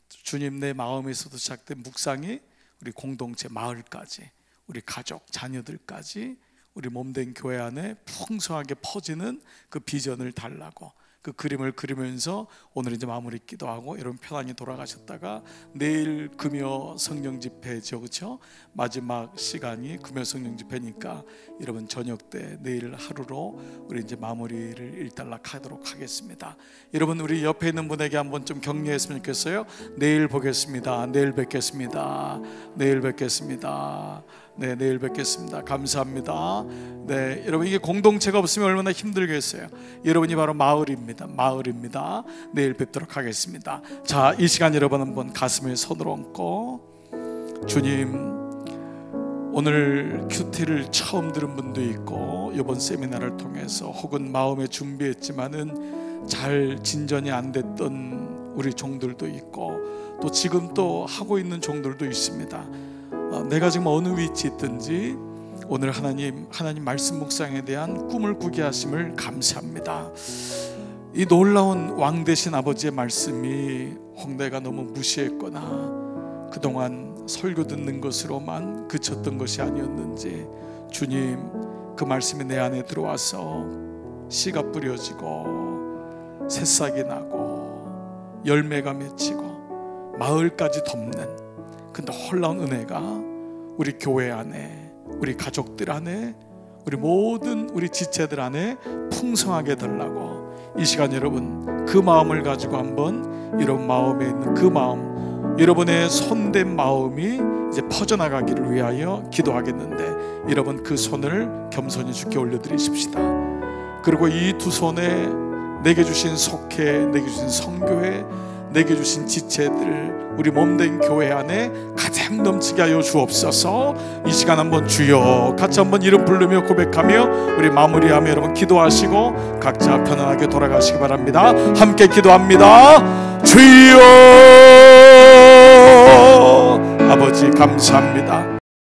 주님 내 마음에서도 시작된 묵상이 우리 공동체 마을까지, 우리 가족 자녀들까지, 우리 몸된 교회 안에 풍성하게 퍼지는 그 비전을 달라고 그 그림을 그리면서 오늘 이제 마무리 기도하고 여러분 편안히 돌아가셨다가 내일 금요 성령 집회죠, 그렇죠? 마지막 시간이 금요 성령 집회니까 여러분 저녁 때 내일 하루로 우리 이제 마무리를 일단락하도록 하겠습니다. 여러분 우리 옆에 있는 분에게 한번 좀 격려했으면 좋겠어요. 내일 보겠습니다. 내일 뵙겠습니다. 내일 뵙겠습니다. 네, 내일 뵙겠습니다. 감사합니다. 네, 여러분 이게 공동체가 없으면 얼마나 힘들겠어요. 여러분이 바로 마을입니다. 마을입니다. 내일 뵙도록 하겠습니다. 자, 이 시간 여러분 한번 가슴에 손을 얹고 주님, 오늘 큐티를 처음 들은 분도 있고 이번 세미나를 통해서 혹은 마음에 준비했지만은 잘 진전이 안 됐던 우리 종들도 있고 또 지금 또 하고 있는 종들도 있습니다. 내가 지금 어느 위치에 있든지 오늘 하나님 말씀 묵상에 대한 꿈을 꾸게 하심을 감사합니다. 이 놀라운 왕 되신 아버지의 말씀이 혹 내가 너무 무시했거나 그동안 설교 듣는 것으로만 그쳤던 것이 아니었는지 주님 그 말씀이 내 안에 들어와서 씨가 뿌려지고 새싹이 나고 열매가 맺히고 마을까지 덮는 그 놀라운 은혜가 우리 교회 안에, 우리 가족들 안에, 우리 모든 우리 지체들 안에 풍성하게 달라고 이 시간 여러분 그 마음을 가지고 한번 여러분 마음에 있는 그 마음, 여러분의 손댄 마음이 이제 퍼져나가기를 위하여 기도하겠는데 여러분 그 손을 겸손히 주께 올려드리십시다. 그리고 이 두 손에 내게 주신 속회, 내게 주신 성교회, 내게 주신 지체들 우리 몸된 교회 안에 가장 넘치게 하여 주옵소서. 이 시간 한번 주여 같이 한번 이름 부르며 고백하며 우리 마무리하며 여러분 기도하시고 각자 편안하게 돌아가시기 바랍니다. 함께 기도합니다. 주여 아버지 감사합니다.